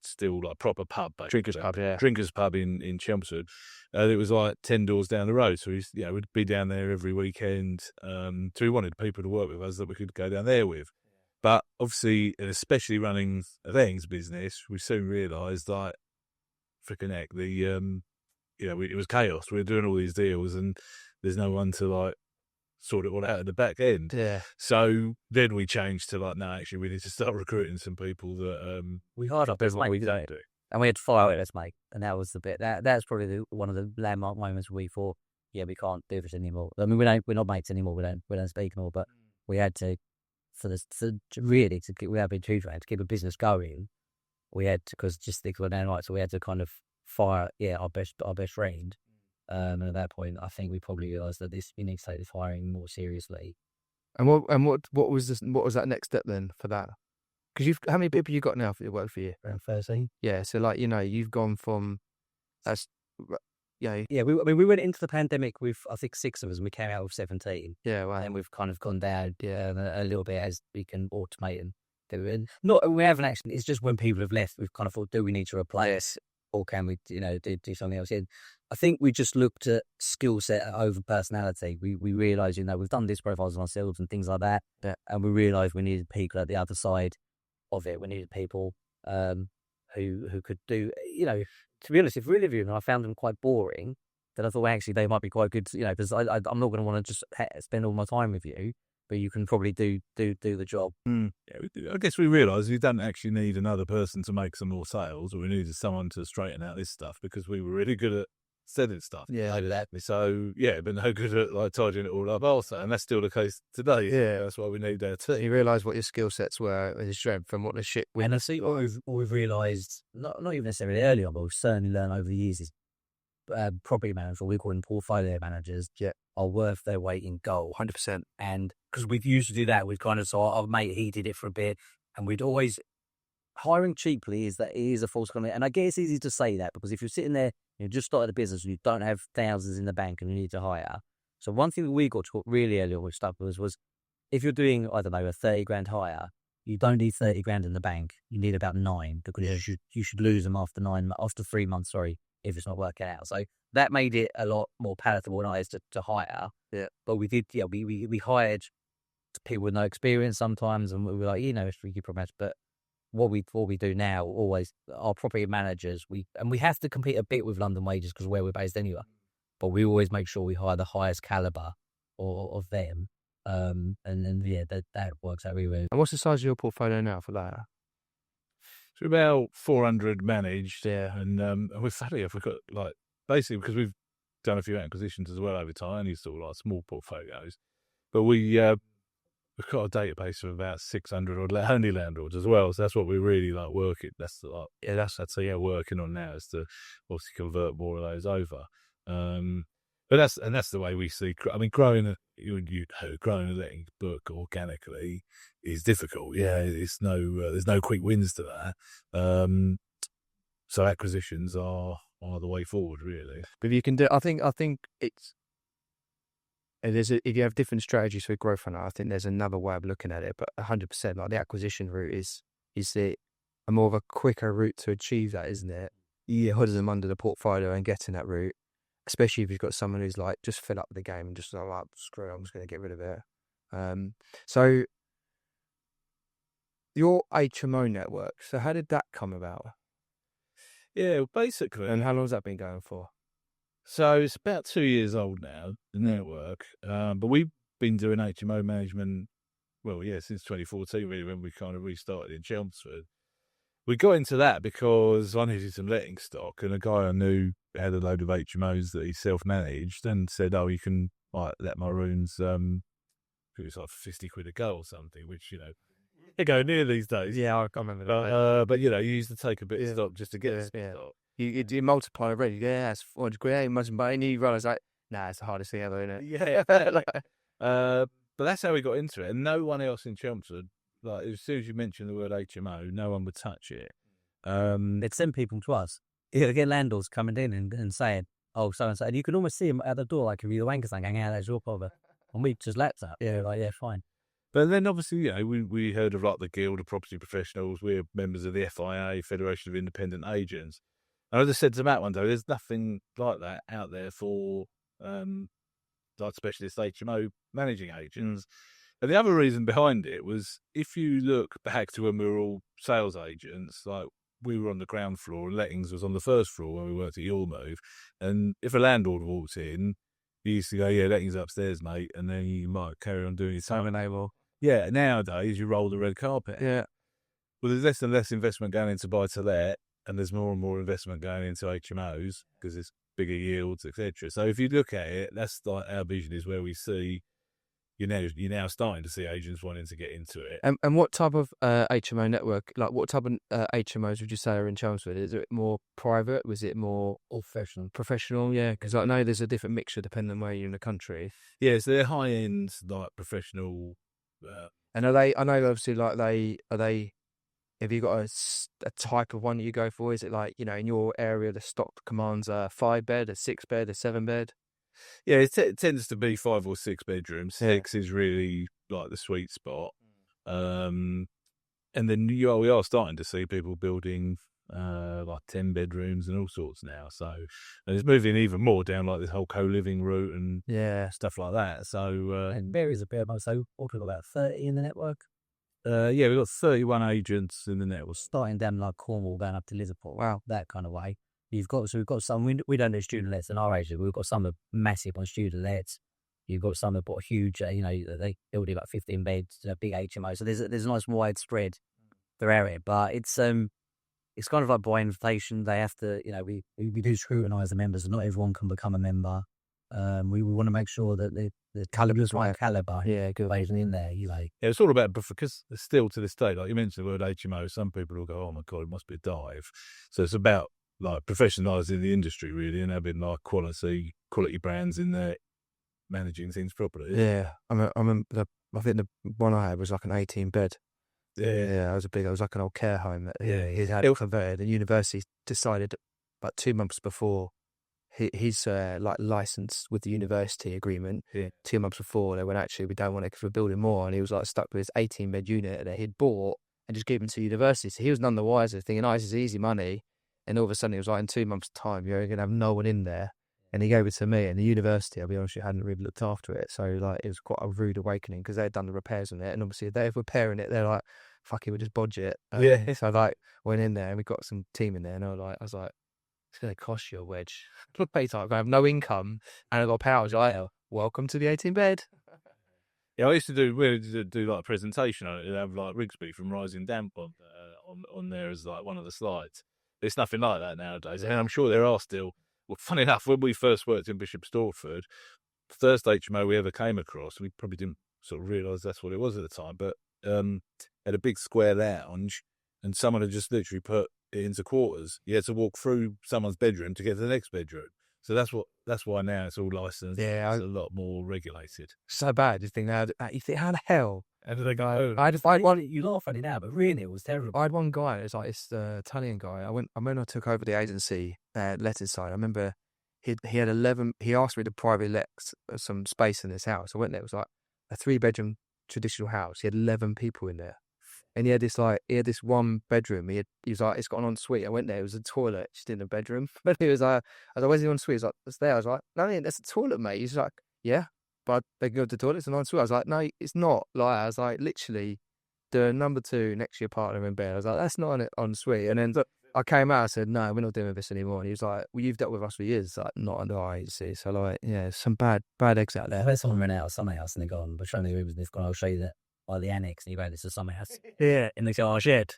still like proper pub, Drinkers pub, yeah. Drinkers pub in Chelmsford. It was like 10 doors down the road, so we'd be down there every weekend. So we wanted people to work with us that we could go down there with. But obviously, and especially running a lettings business, we soon realised like, freaking heck, it was chaos. We were doing all these deals, and there's no one to like sort it all out at the back end. Yeah. So then we changed to like, no, actually, we need to start recruiting some people that we hired up everyone we don't do, and we had to fire us, mate. And that was the bit that's probably one of the landmark moments we thought, yeah, we can't do this anymore. I mean, we're not mates anymore. We don't speak anymore. But we had to, without being too frank, to keep a business going. We had to, because just things were down right, so we had to kind of fire our best friend. And at that point, I think we probably realised that we need to take this hiring more seriously. And what was that next step then for that? Because how many people you got now that work for you? Around 13. Yeah, so like you've gone from Yeah, we went into the pandemic with, I think, 6 of us, and we came out with 17. Yeah, wow. And we've kind of gone down a little bit as we can automate and do it. We haven't actually. It's just when people have left, we've kind of thought, do we need to replace, or can we, do something else? I think we just looked at skill set over personality. We realised, we've done disc profiles on ourselves and things like that, and we realised we needed people at the other side of it. We needed people who could do, to be honest, if we live here and I found them quite boring, then I thought, well, actually, they might be quite good, because I'm not going to want to just spend all my time with you, but you can probably do the job. Yeah, I guess we realised we don't actually need another person to make some more sales, or we needed someone to straighten out this stuff, because we were really good at selling stuff. Yeah, I do that. So but no good at like tidying it all up also, and that's still the case today. Yeah, that's why we need our team. You realise what your skill sets were and your strength, and what the shit. And I see what we've realised, not even necessarily early on, but we've certainly learned over the years is property managers, or we call them portfolio managers, are worth their weight in gold. 100%. And because we've used to do that, we've kind of saw our mate, he did it for a bit, and we'd always hiring cheaply is a false economy. And I guess it's easy to say that, because if you're sitting there, you just started a business and you don't have thousands in the bank and you need to hire. So one thing that we got taught really early on with stuff was if you're doing, I don't know, a 30 grand hire, you don't need 30 grand in the bank. You need about 9, because you should lose them after 3 months, if it's not working out. So that made it a lot more palatable and nice to hire. Yeah. But we did, we hired people with no experience sometimes, and we were like, it's really problematic. But what we do now, always, our property managers, we have to compete a bit with London wages because of where we're based anyway. But we always make sure we hire the highest caliber of them. And then, that works out really well. And what's the size of your portfolio now for that? So about 400 managed. Yeah. And we're funny if we've got basically, because we've done a few acquisitions as well over time, these sort of small portfolios. But we've got a database of about 600 only landlords as well. So that's what we really working. That's working on now, is to obviously convert more of those over. But that's the way we see. I mean, growing a letting book organically is difficult. Yeah, it's there's no quick wins to that. So acquisitions are the way forward, really. But you can do. I think it's And if you have different strategies for growth on it, I think there's another way of looking at it. But 100%, like the acquisition route is a more of a quicker route to achieve that, isn't it? Yeah, holding them under the portfolio and getting that route, especially if you've got someone who's like just fed up with the game and just like, screw it, I'm just going to get rid of it. So your HMO network. So how did that come about? Yeah, basically. And how long has that been going for? So it's about 2 years old now, the network. But we've been doing HMO management, since 2014, really, when we kind of restarted in Chelmsford. We got into that because I needed some letting stock, and a guy I knew had a load of HMOs that he self-managed and said, you can let my rooms, it was like 50 quid a go or something, which, they go near these days. Yeah, I remember that. But, you used to take a bit of stock just to get stock. You multiply already. Yeah, it's 400 quid. Imagine, but and you realize like, it's the hardest thing ever, isn't it? Yeah. But that's how we got into it, and no one else in Chelmsford. Like as soon as you mentioned the word HMO, no one would touch it. They'd send people to us. You get landlords coming in and saying, "Oh, so and so," and you can almost see them at the door, like if you're the wankers going, "Yeah, that's your problem," and we just lapped that. Yeah, like fine. But then obviously, we heard of like the Guild of Property Professionals. We're members of the FIA, Federation of Independent Agents. And I just said to Matt one day, there's nothing like that out there for like specialist HMO managing agents. And the other reason behind it was if you look back to when we were all sales agents, like we were on the ground floor and lettings was on the first floor when we worked at Your Move. And if a landlord walked in, he used to go, "Yeah, lettings upstairs, mate," and then you might carry on doing his enable. Yeah, nowadays you roll the red carpet. Yeah. Well, there's less and less investment going into buy to let, and there's more and more investment going into HMOs because it's bigger yields, etc. So if you look at it, that's like our vision is where we see you're now starting to see agents wanting to get into it. And what type of HMO network, like what type of HMOs would you say are in Chelmsford? Is it more private? Was it more professional? Professional, yeah. Because I know there's a different mixture depending on where you're in the country. Yeah, so they're high end, like professional. And are they? I know obviously, like are they? Have you got a type of one that you go for? Is it like, in your area, the stock commands a 5-bed, a 6-bed, a 7-bed? Yeah, it tends to be 5 or 6 bedrooms. 6 is really like the sweet spot. And then we are starting to see people building like 10 bedrooms and all sorts now. So and it's moving even more down like this whole co-living route and stuff like that. So and varies a bit. So we've got about 30 in the network. We've got 31 agents in the network. Starting down like Cornwall, going up to Liverpool. Wow, that kind of way. We've got some. We don't do student lets in our agent. We've got some that are massive on student lets. You've got some that bought huge. They build about 15 beds, big HMO. So there's a nice widespread for area, but it's kind of like by invitation. They have to, we do scrutinise the members, and not everyone can become a member. We want to make sure that the caliber's right caliber. Yeah, good agent in there. Yeah, it's all about, because still to this day, like you mentioned the word HMO, some people will go, "Oh my God, it must be a dive." So it's about like professionalising the industry really, and having like quality brands in there managing things properly. Yeah, I think the one I had was like an 18-bed. Yeah, it was like an old care home that he had converted. The university decided about 2 months before his like license with the university agreement. 2 months before, they went, "Actually, we don't want it because we're building more," and he was like stuck with his 18-bed unit that he'd bought and just given to university. So he was none the wiser, thinking, "This is easy money." And all of a sudden, it was like, in 2 months' time, you're going to have no one in there. And he gave it to me. And the university, I'll be honest, hadn't really looked after it. So, like, it was quite a rude awakening because they had done the repairs on it. And obviously, if they're repairing it, they're like, "Fuck it, we'll just bodge it." So, like, went in there and we got some team in there. And I was like, "It's going to cost you a wedge." I have no income and I got powers. Like, "Welcome to the 18-bed." Yeah, we used to do like a presentation on it. They'd have like Rigsby from Rising Damp on there as like one of the slides. There's nothing like that nowadays, and I'm sure there are still. Well, funny enough, when we first worked in Bishop Stortford, the first HMO we ever came across, we probably didn't sort of realise that's what it was at the time, but had a big square lounge, and someone had just literally put it into quarters. You had to walk through someone's bedroom to get to the next bedroom. So that's why now it's all licensed. Yeah, it's a lot more regulated. So bad. You think, how the hell? How did they go? I had one. You laugh at it now, but really it was terrible. I had one guy. It's the Italian guy. When I took over the agency letting side, I remember he had 11. He asked me to private let some space in his house. I went there. It was like a 3-bedroom traditional house. He had 11 people in there, and he had this 1 bedroom. He was like, it's got an ensuite. I went there. It was a toilet just in the bedroom. But he was like, I was like, where's the ensuite? He's like, it's there. I was like, no, that's a toilet, mate. He's like, yeah, but they can go to the toilet. It's an ensuite. I was like, no, it's not. Like, I was like, literally, the number 2 next to your partner in bed. I was like, that's not an ensuite. And then I came out. I said, no, we're not doing this anymore. And he was like, well, you've dealt with us for years. Like, not under our agency. So like, yeah, some bad eggs out there. I've had someone run out of some house and they've gone, but showing the rooms and they've gone, I'll show you that by the annex. And you go, this is some house. Yeah. And they go, oh, shit.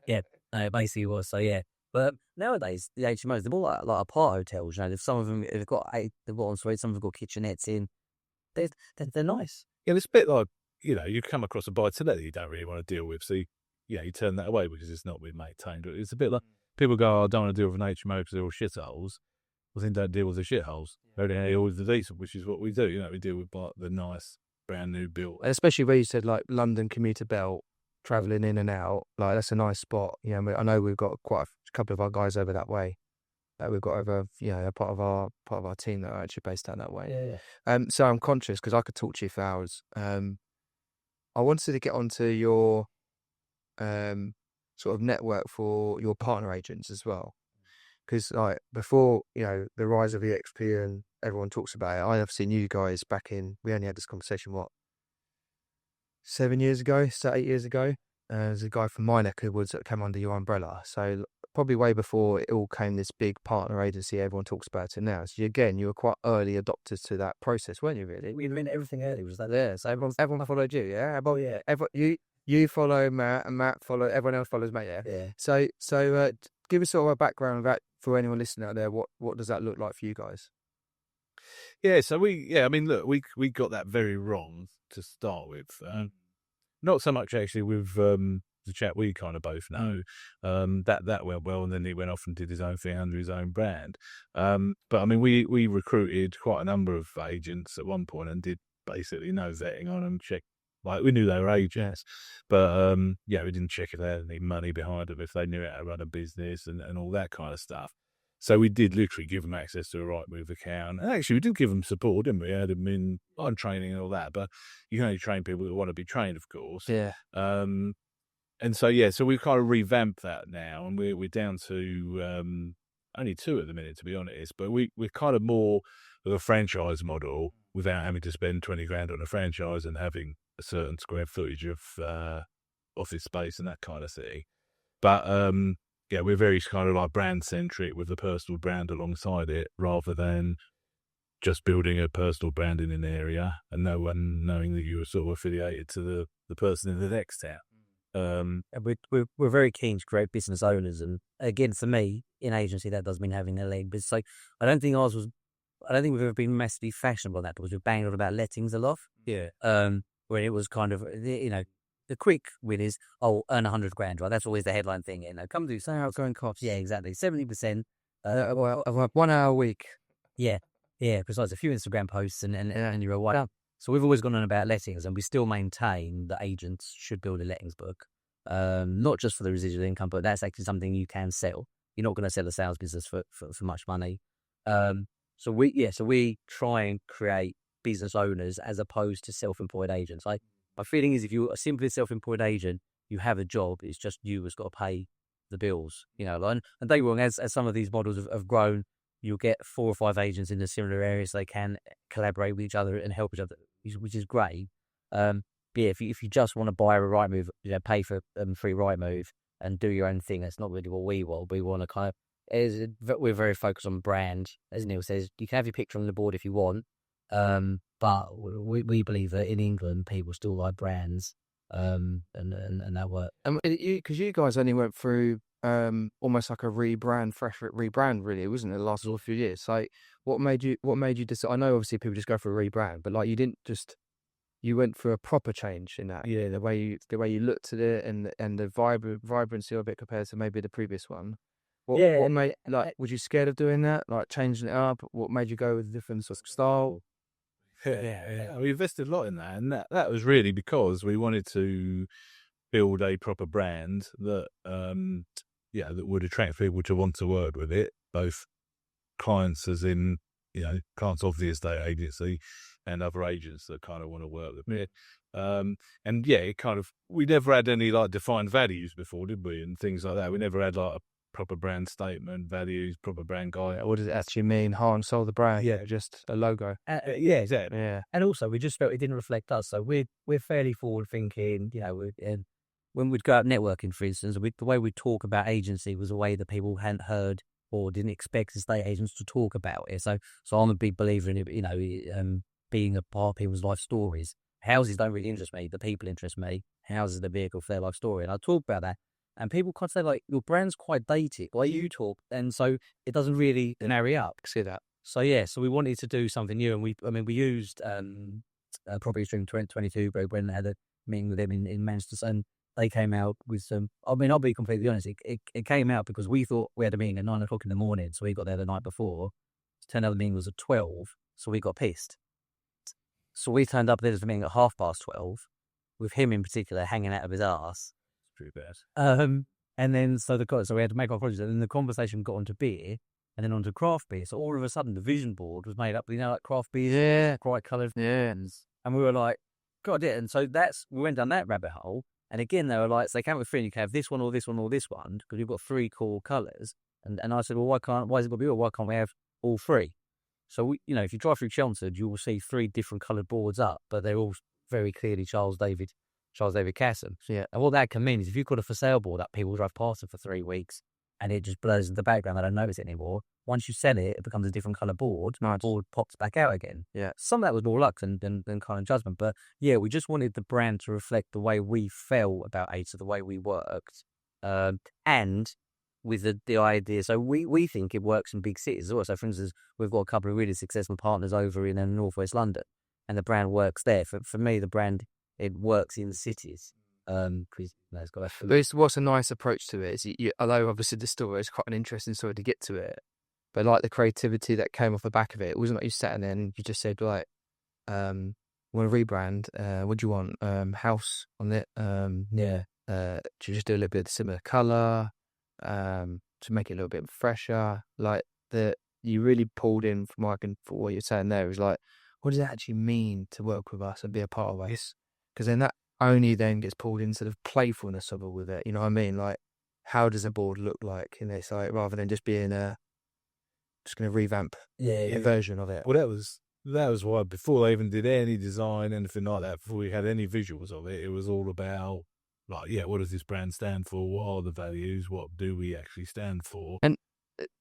Yeah. No, basically it was. So yeah. But nowadays, the HMOs, they're more like apart hotels. You know, some of them, they've got en suite, some of them got kitchenettes in. They're nice. Yeah, it's a bit like, you come across a buy-to-let that you don't really want to deal with. So, you turn that away because it's not been maintained. It's a bit like people go, I don't want to deal with an HMO because they're all shitholes. Well, then don't deal with the shitholes. Only deal with the decent, which is what we do. We deal with like the nice, brand new built. And especially where you said like London commuter belt, travelling in and out, like that's a nice spot. I know we've got quite a couple of our guys over that way. We've got over, a part of our team that are actually based out that way. Yeah. So I'm conscious because I could talk to you for hours. I wanted to get onto your sort of network for your partner agents as well, because like before, the rise of EXP and everyone talks about it. I have seen you guys back in. We only had this conversation 7 years ago, 8 years ago. There's a guy from my neck of the woods that came under your umbrella. So probably way before it all came this big partner agency, everyone talks about it now. So you were quite early adopters to that process, weren't you? Really, We invented everything early. Was that? yeah. So everyone followed you, yeah. You follow Matt, and Matt follow. Everyone else follows Matt, yeah. Yeah. So give us sort of a background of that for anyone listening out there. What does that look like for you guys? Yeah, so look, we got that very wrong to start with. Not so much actually with the chap we kind of both know. That went well, and then he went off and did his own thing under his own brand. But we recruited quite a number of agents at one point and did basically no vetting on them, check. Like, we knew they were agents, but we didn't check if they had any money behind them, if they knew how to run a business and all that kind of stuff. So we did literally give them access to a Rightmove account. And actually, we did give them support, didn't we? We had them on training and all that, but you can only train people who want to be trained, of course. Yeah. And so we've kind of revamped that now, and we're down to only 2 at the minute, to be honest. But we're kind of more of a franchise model without having to spend 20 grand on a franchise and having a certain square footage of office space and that kind of thing. But we're very kind of like brand centric with the personal brand alongside it, rather than just building a personal brand in an area and no one knowing that you were sort of affiliated to the person in the next town. And we're very keen to create business owners, and again, for me, in agency, that does mean having a leg. But so I don't think we've ever been massively fashionable on that, because we've banged on about lettings a lot. Yeah. When it was kind of, the quick win is, earn 100 grand, right? That's always the headline thing. Come do so outgoing costs. Yeah, exactly. 70%. Of 1 hour a week. Yeah. Besides a few Instagram posts and you're away. So we've always gone on about lettings, and we still maintain that agents should build a lettings book, not just for the residual income, but that's actually something you can sell. You're not going to sell a sales business for much money. So we try and create business owners as opposed to self-employed agents. My feeling is, if you're a simply self-employed agent, you have a job. It's just you who's got to pay the bills. And don't get me wrong, as some of these models have grown, you'll get 4 or 5 agents in a similar area, so they can collaborate with each other and help each other, which is great. But yeah, if you just want to buy a Rightmove, pay for free Rightmove and do your own thing, that's not really what we want. We want to kind of, we're very focused on brand. As Neil says, you can have your picture on the board if you want, but we believe that in England, people still like brands, and that works. And because you guys only went through almost like a fresh rebrand, really, wasn't it? The last few years. Like, what made you decide? I know obviously people just go for a rebrand, but like, you went for a proper change in that. Yeah, the way you looked at it and the vibrancy of it compared to maybe the previous one. What made, like, was you scared of doing that? Like, changing it up? What made you go with a different sort of style? Yeah. We invested a lot in that, and that was really because we wanted to build a proper brand that that would attract people to want to work with it, both clients as in, clients of the estate agency and other agents that kind of want to work with me. And yeah, we never had any like defined values before, did we? And things like that. We never had like a proper brand statement, values, proper brand guide. What does it actually mean? Heart and soul of the brand. Yeah, just a logo. Yeah, exactly. Yeah. And also, we just felt it didn't reflect us. So we're fairly forward thinking. When we'd go out networking, for instance, the way we talk about agency was a way that people hadn't heard or didn't expect estate agents to talk about it. So I'm a big believer in it. Being a part of people's life stories. Houses don't really interest me. The people interest me. Houses are the vehicle for their life story, and I talk about that. And people can't say like your brand's quite dated, like you talk, and so it doesn't really marry up. See that? So so we wanted to do something new, and we used Property Stream 2022. Brendan had a meeting with them in Manchester, and they came out with some. I mean, I'll be completely honest. It came out because we thought we had a meeting at 9 o'clock in the morning, so we got there the night before. Turned out the meeting was at 12, so we got pissed. So we turned up there to the meeting at 12:30, with him in particular hanging out of his arse. Pretty bad. And then so we had to make our project, and then the conversation got onto beer, and then onto craft beer. So all of a sudden, the vision board was made up, like craft beer, bright coloured, and we were like, God, yeah. And so we went down that rabbit hole. And again, they were like, so they came with three, and you can have this one or this one or this one because you've got three core colours. And I said, well, why is it got to be? Why can't we have all three? So if you drive through Chelmsford, you will see three different coloured boards up, but they're all very clearly Charles David Casson. Yeah. And what that can mean is if you've got a for sale board up, people drive past it for 3 weeks and it just blurs in the background. They don't notice it anymore. Once you sell it, it becomes a different colour board. Nice. The board pops back out again. Yeah. Some of that was more luck than kind of judgment. But yeah, we just wanted the brand to reflect the way we felt about ASA, the way we worked. And with the idea, so we think it works in big cities as well. So for instance, we've got a couple of really successful partners over in Northwest London, and the brand works there. For me, the brand, it works in cities. Because it's got what's a nice approach to it is, although obviously the story is quite an interesting story to get to it, but like the creativity that came off the back of it wasn't like you sat there and you just said, right, want to rebrand, what do you want, house on it, to just do a little bit of similar colour, to make it a little bit fresher, like you really pulled in from what you're saying there is like, what does it actually mean to work with us and be a part of us? Because then that only then gets pulled into the playfulness of it with it, you know what I mean? Like, how does a board look like in this? Like, rather than just being just going to revamp a version of it. Well, that was why before they even did any design, anything like that, before we had any visuals of it, it was all about like, what does this brand stand for? What are the values? What do we actually stand for? And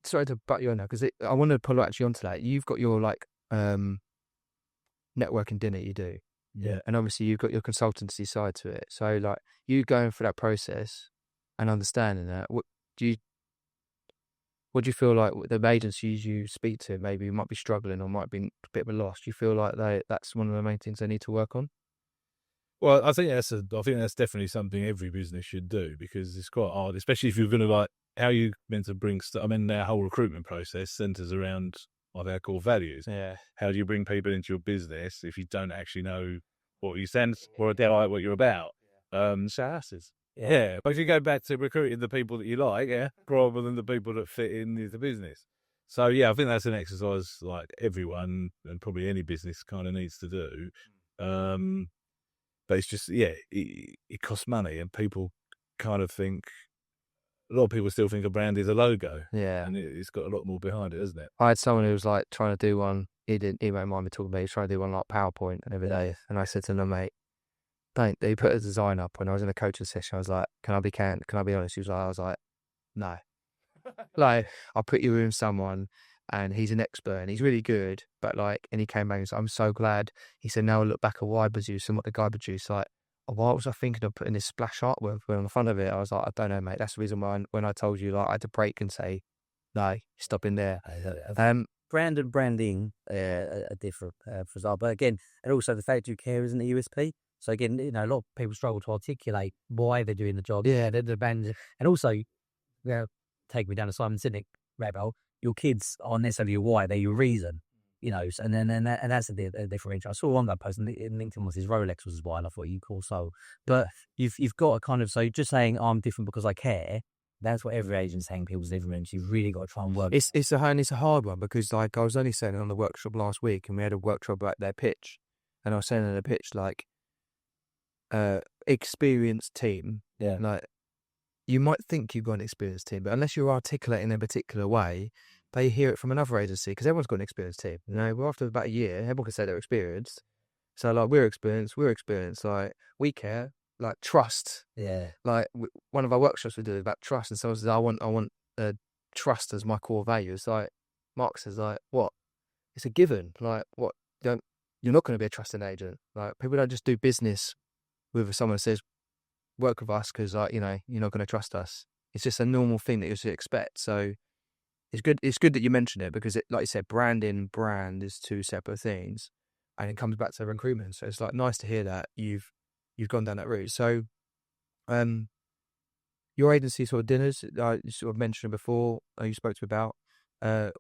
sorry to butt you on now, because I want to pull actually onto that. You've got your like networking dinner you do. Yeah. And obviously you've got your consultancy side to it. So like you going through that process and understanding that, what do you feel like the agencies you speak to maybe might be struggling or might be a bit of a loss? Do you feel like that's one of the main things they need to work on? Well, I think that's definitely something every business should do, because it's quite hard, especially if you're going to like, how you meant to bring stuff. I mean, our whole recruitment process centers around what our core values. Yeah. How do you bring people into your business if you don't actually know what you stand for, or what you're about? Asses. Yeah. But if you go back to recruiting the people that you like, rather than the people that fit in with the business. So I think that's an exercise like everyone and probably any business kind of needs to do. But it's just, it costs money, and people kind of think, a lot of people still think a brand is a logo. Yeah. And it's got a lot more behind it, isn't it? I had someone who was like trying to do one, he won't mind me talking about it, he was trying to do one like PowerPoint and every day. And I said to them, mate, they put a design up when I was in a coaching session. I was like, can I be honest? I was like, no. Like, I'll put you in someone and he's an expert and he's really good, but like, and he came back and said, I'm so glad. He said, now I look back at what I produced and what the guy produced, like, why was I thinking of putting this splash artwork on the front of it? I was like, I don't know, mate. That's the reason why when I told you, like, I had to break and say, no, stop in there. Brand and branding are different, for example. But again, and also the fact you care isn't a USP. So again, a lot of people struggle to articulate why they're doing the job. Yeah, the band, and also, take me down to Simon Sinek rabbit hole. Your kids aren't necessarily your why; they're your reason. And that's a differential. I saw one that post in LinkedIn was his Rolex was his why, and I thought you call so. But you've got a kind of, so just saying I'm different because I care That's what every agent's saying. People's living rooms. You've really got to try and work. It's a hard one because like I was only saying it on the workshop last week, and we had a workshop about their pitch, and I was saying in the pitch like, experienced team. Yeah. Like you might think you've got an experienced team, but unless you're articulating in a particular way, they hear it from another agency because everyone's got an experienced team. You know, well, after about a year, everyone can say they're experienced. So like we're experienced. Like we care. Like trust. Yeah. Like one of our workshops we do is about trust, and someone says, I want trust as my core value. It's like Mark says, like what? It's a given. Like what? You're not going to be a trusting agent. Like people don't just do business with someone who says work with us because like you know you're not going to trust us. It's just a normal thing that you should expect. So it's good that you mentioned it because it, like you said, brand is two separate things, and it comes back to recruitment. So it's like nice to hear that you've gone down that route. So, your agency sort of dinners, you sort of mentioned before, you spoke to me about,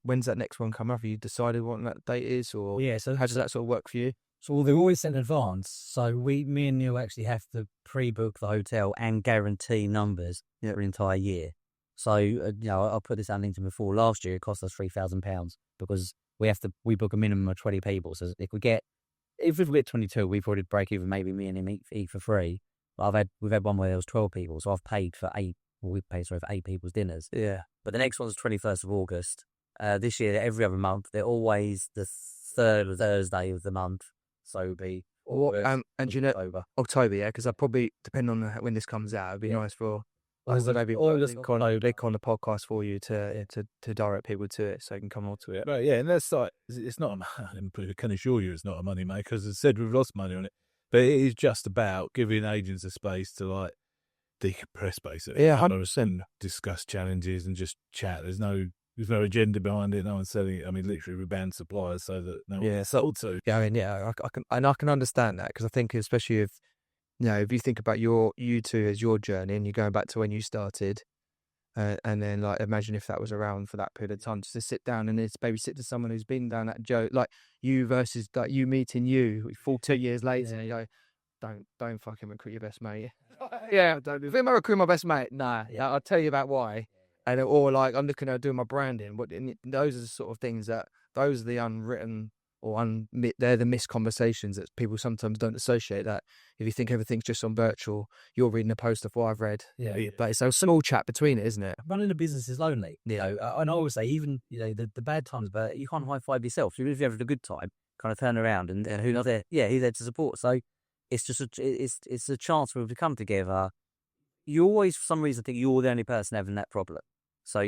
when's that next one come up? Have you decided what that date is, or Yeah. So how does that sort of work for you? So they're always sent in advance. So me and Neil actually have to pre-book the hotel and guarantee numbers for an entire year. So I'll put this on LinkedIn before. Last year it cost us £3,000 because we book a minimum of 20 people. So if we get 22, we've already break even. Maybe me and him eat for free. But we've had one where there was 12 people, so I've paid for 8. Well, we've paid for 8 people's dinners. Yeah. But the next one's 21st of August. This year, every other month, they're always the third Thursday of the month. So it'll be and you know October, yeah, because I probably depend on when this comes out. It'd be nice for maybe link on the podcast for you to direct people to it so you can come on to it. Right, yeah, and that's like it's not. I can assure you, it's not a money maker. As I said, we've lost money on it, but it is just about giving agents a space to like decompress, basically. Yeah, 100%. Discuss challenges and just chat. There's no agenda behind it. No one's selling it. I mean, literally, we banned suppliers so that no one sold to. Yeah, I mean, I can understand that because I think especially if you think about you two as your journey and you're going back to when you started, and then like imagine if that was around for that period of time, just to sit down and it's maybe sit to someone who's been down that joke, like you versus like you meeting you 2 years later, and you go, don't fucking recruit your best mate. Yeah, don't do. If I'm recruit my best mate, nah. Yeah. I'll tell you about why. And or like I'm looking at doing my branding. Those are the sort of things those are the unwritten or they're the missed conversations that people sometimes don't associate. That if you think everything's just on virtual, you're reading a post of what I've read. Yeah. But it's a small chat between it, isn't it? Running a business is lonely. Yeah. And I always say, even the bad times, but you can't high five yourself. Even if you're having a good time, kind of turn around and who's there? Yeah, he's there to support. So it's just it's a chance for us to come together. You always, for some reason, think you're the only person having that problem. So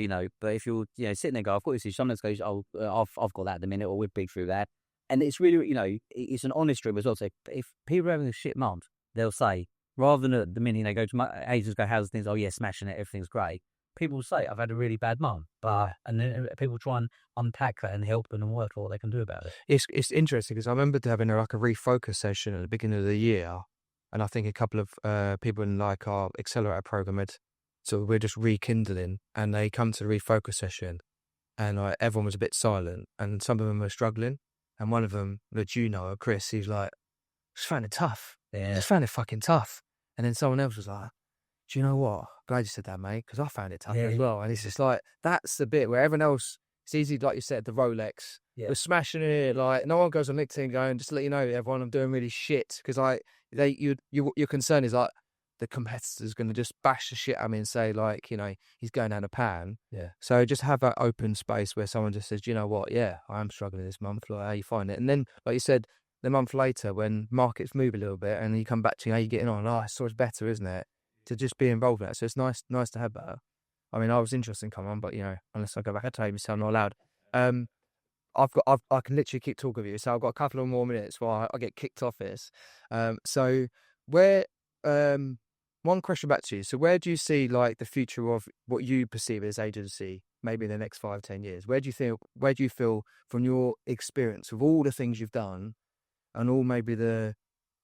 but if you're sitting there, go, I've got this issue. Someone else goes, I've got that at the minute, or we're big through that. And it's really, it's an honest stream as well. So if people are having a shit month, they'll say, rather than at the minute they go to my agents, go, how's things? Oh yeah, smashing it, everything's great. People say, I've had a really bad month, and then people try and unpack that and help them and work out what they can do about it. It's interesting because I remember having a refocus session at the beginning of the year, and I think a couple of people in like our accelerator program so we're just rekindling, and they come to the refocus session, and everyone was a bit silent, and some of them were struggling, and one of them, Chris, he's like, just found it tough. Yeah. Just found it fucking tough. And then someone else was like, do you know what? Glad you said that, mate, because I found it tough as well. And it's just like, that's the bit where everyone else, it's easy, like you said, the Rolex, we're smashing it. Like, no one goes on LinkedIn going, just to let you know, everyone, I'm doing really shit. Because like, your concern is like, the competitor's going to just bash the shit at me and say like, he's going down a pan. Yeah. So just have that open space where someone just says, you know what? Yeah, I am struggling this month. Like, how you find it? And then, like you said, the month later when markets move a little bit and you come back to how you getting on. Oh, it's better, isn't it? To just be involved in that. So it's nice to have that. I mean, I was interested in coming on, but unless I go back, I tell you, I'm not allowed. I can literally keep talking with you. So I've got a couple of more minutes while I get kicked off this. So where, one question back to you. So where do you see like the future of what you perceive as agency, maybe in the next 5-10 years? Where do you feel from your experience of all the things you've done and all maybe the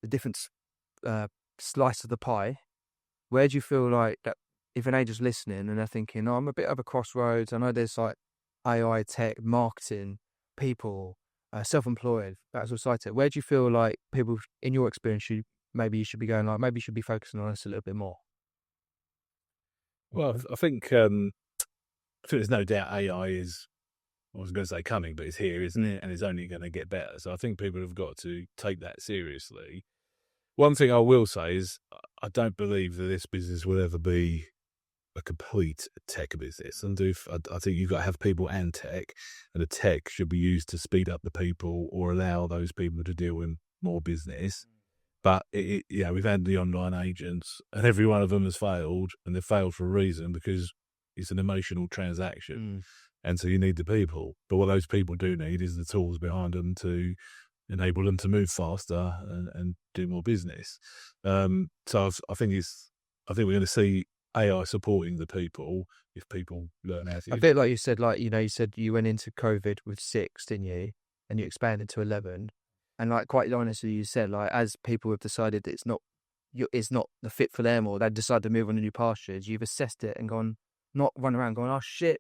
different slice of the pie, where do you feel like that if an agent's listening and they're thinking, I'm a bit of a crossroads, I know there's like AI, tech, marketing, people, self-employed, that sort of side, where do you feel like people, in your experience, maybe you should be going like, maybe you should be focusing on this a little bit more? Well, I think there's no doubt AI is, I was going to say coming, but it's here, isn't it? And it's only going to get better. So I think people have got to take that seriously. One thing I will say is I don't believe that this business will ever be a complete tech business. And I think you've got to have people and tech, and the tech should be used to speed up the people or allow those people to deal with more business. But we've had the online agents, and every one of them has failed, and they've failed for a reason, because it's an emotional transaction. And so you need the people. But what those people do need is the tools behind them to enable them to move faster and do more business. So I think we're going to see AI supporting the people if people learn how to. A bit like you said, you said you went into COVID with 6, didn't you? And you expanded to 11. And quite honestly, you said as people have decided that it's not the fit for them, or they decide to move on to new pastures, you've assessed it and gone, not run around going, oh shit,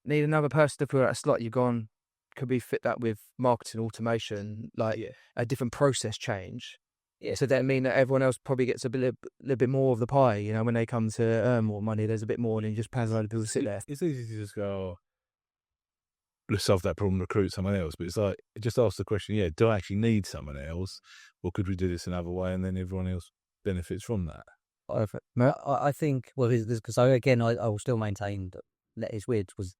need another person to fill that slot. You've gone, could we fit that with marketing automation, a different process change? Yeah. So that mean that everyone else probably gets a little bit more of the pie, when they come to earn more money, there's a bit more than just paying a load of people to sit there. It's easy to just go, let's solve that problem, recruit someone else. But it's just ask the question, do I actually need someone else? Or could we do this another way, and then everyone else benefits from that? I think, because again, I will still maintain that it's weird, because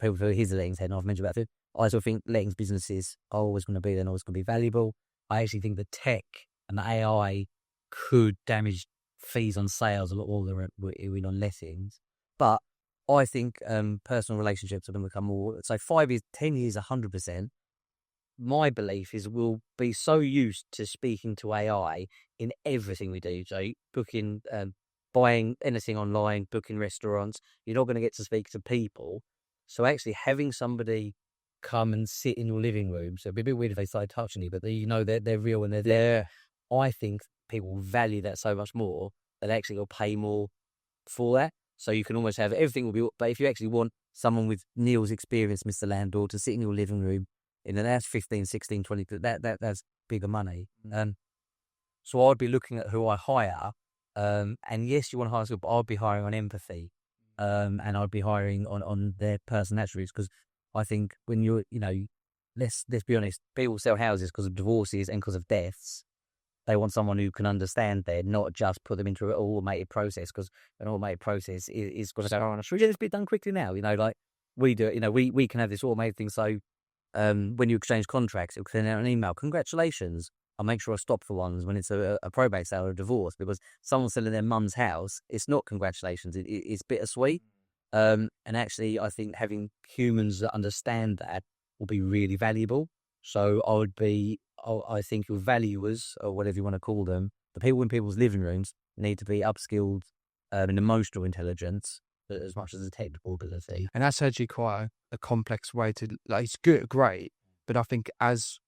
people feel here's the lettings head, and I've mentioned about it. I still think lettings businesses are always going to be there and always going to be valuable. I actually think the tech and the AI could damage fees on sales a lot more than we're doing on lettings. But I think personal relationships are going to become more. So 5 years, 10 years, 100%. My belief is we'll be so used to speaking to AI in everything we do. So booking, buying anything online, booking restaurants, you're not going to get to speak to people. So actually having somebody come and sit in your living room, so it'd be a bit weird if they started touching you, but they're real and they're there. I think people value that so much more that actually will pay more for that. So you can almost have everything will be, but if you actually want someone with Neil's experience, Mr. Landlord, to sit in your living room, and then that's 15, 16, 20, that's bigger money. So I'd be looking at who I hire. And yes, you want to hire someone, but I'd be hiring on empathy. And I'd be hiring on their personal attributes, because I think when let's be honest, people sell houses because of divorces and because of deaths. They want someone who can understand that, not just put them into an automated process, because an automated process is going to say, oh, should we get this bit done quickly now? Like we do, we can have this automated thing. So when you exchange contracts, it'll send out an email. Congratulations. I'll make sure I stop for ones when it's a probate sale or a divorce, because someone's selling their mum's house. It's not congratulations. It's bittersweet. And actually, I think having humans that understand that will be really valuable. So I think your valuers, or whatever you want to call them, the people in people's living rooms, need to be upskilled in emotional intelligence as much as the technical ability. And that's actually quite a complex way to, it's great, but I think as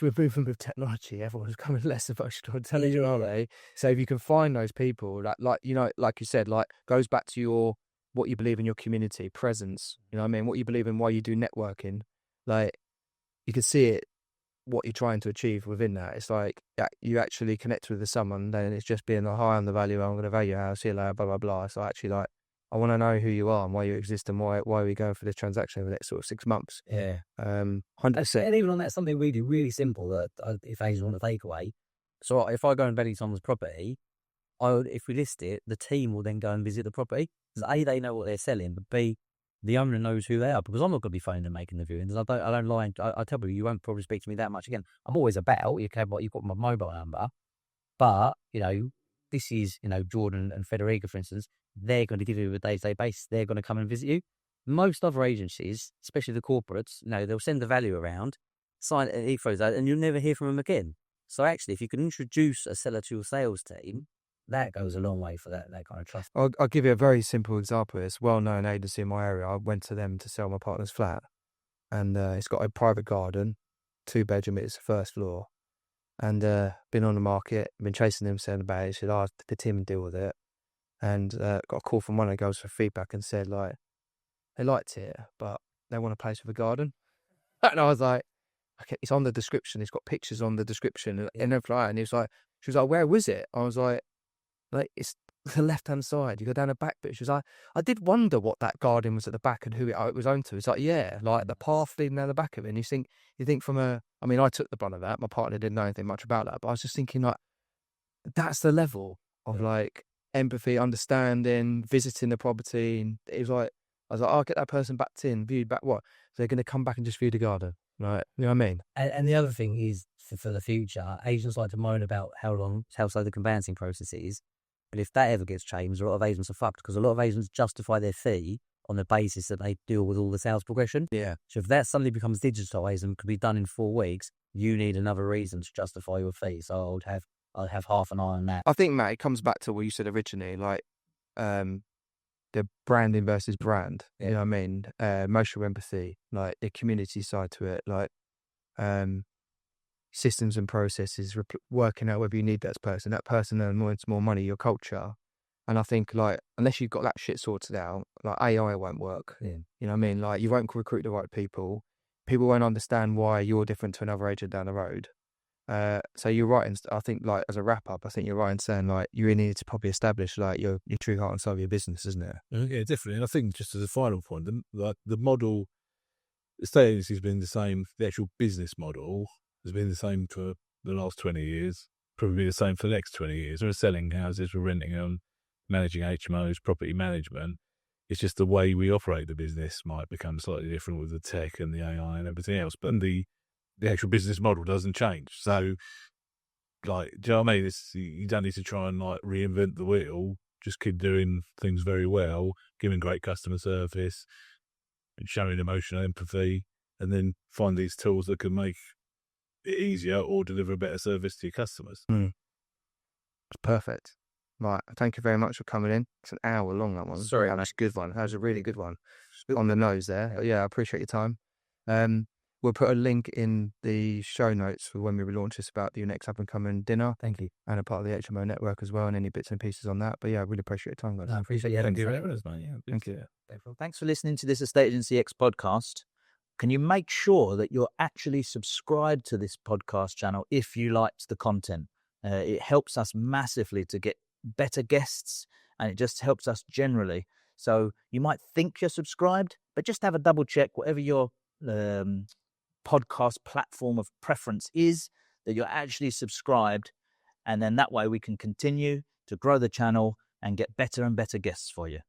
we're moving with technology, everyone's becoming less emotional intelligent, aren't they? So if you can find those people, like you said, goes back to what you believe in your community, presence, what you believe in, why you do networking, you can see it, what you're trying to achieve within that. It's you actually connect with someone, then it's just being hi, I'm the value, I'm going to value how, see you later, blah, blah, blah. So actually, I want to know who you are and why you exist, and why are we going for this transaction over the next sort of 6 months. 100%. And even on that, something we do really simple that if agents want to take away. So if I go and value someone's property, if we list it, the team will then go and visit the property. Because A, they know what they're selling, but B, the owner knows who they are, because I'm not going to be phoning and making the viewings. I don't lie. I tell people, you won't probably speak to me that much again. I'm always about, you've got my mobile number, but, this is, Jordan and Federica, for instance, they're going to give you a day-to-day basis. They're going to come and visit you. Most other agencies, especially the corporates, they'll send the value around, sign it, he throws out, and you'll never hear from them again. So actually, if you can introduce a seller to your sales team, that goes a long way for that kind of trust. I'll give you a very simple example. It's a well-known agency in my area. I went to them to sell my partner's flat, and it's got a private garden, 2-bedroom, it's the first floor, and been on the market, been chasing them, saying about it. Said, the team deal with it, and got a call from one of the girls for feedback and said, they liked it, but they want a place with a garden. And I was like, okay, it's on the description. It's got pictures on the description and everything. And she was like, where was it? I was like, it's the left-hand side. You go down the back bit. She was like, I did wonder what that garden was at the back and who it was owned to. It's like, yeah, like the path leading down the back of it. And you think from I mean, I took the brunt of that. My partner didn't know anything much about that, but I was just thinking like, that's the level of like empathy, understanding, visiting the property. And it was like, I was like, I'll get that person backed in, viewed back what? So they're going to come back and just view the garden. Right. You know what I mean? And the other thing is for the future, agents like to moan about how slow the conveyancing process is. But if that ever gets changed, a lot of agents are fucked because a lot of agents justify their fee on the basis that they deal with all the sales progression. Yeah. So if that suddenly becomes digitalised and could be done in 4 weeks, you need another reason to justify your fee. So I'd have half an eye on that. I think, Matt, it comes back to what you said originally, like the branding versus brand. You know what I mean? Emotional empathy, like the community side to it, like systems and processes, working out whether you need that person earns more money, your culture. And I think, like, unless you've got that shit sorted out, like AI won't work. Yeah. You know what I mean? Like, you won't recruit the right people. People won't understand why you're different to another agent down the road. So you're right. I think, like, as a wrap up, I think you're right in saying, like, you really need to probably establish, like, your true heart and soul of your business, isn't it? Yeah, definitely. And I think just as a final point, the model, estate agency has been the same. The actual business model has been the same for the last 20 years, probably the same for the next 20 years. We're selling houses, we're renting them, managing HMOs, property management. It's just the way we operate the business might become slightly different with the tech and the AI and everything else. But the actual business model doesn't change. So, like, do you know what I mean? You don't need to try and, like, reinvent the wheel. Just keep doing things very well, giving great customer service, and showing emotional empathy, and then find these tools that can make it easier or deliver a better service to your customers. It's perfect. Right. Thank you very much for coming in. It's an hour long, that one. Sorry, Yeah, that's a good one. That was a really good one. On the nose there. Yeah, I appreciate your time. We'll put a link in the show notes for when we relaunch this about your next up and coming dinner. Thank you. And a part of the HMO network as well, and any bits and pieces on that. But yeah, I really appreciate your time, guys. I appreciate you having Thank you me. very much, mate. Yeah, Thank you. Thanks for listening to this Estate Agency X podcast. Can you make sure that you're actually subscribed to this podcast channel if you liked the content? It helps us massively to get better guests, and it just helps us generally. So you might think you're subscribed, but just have a double check whatever your podcast platform of preference is, that you're actually subscribed, and then that way we can continue to grow the channel and get better and better guests for you.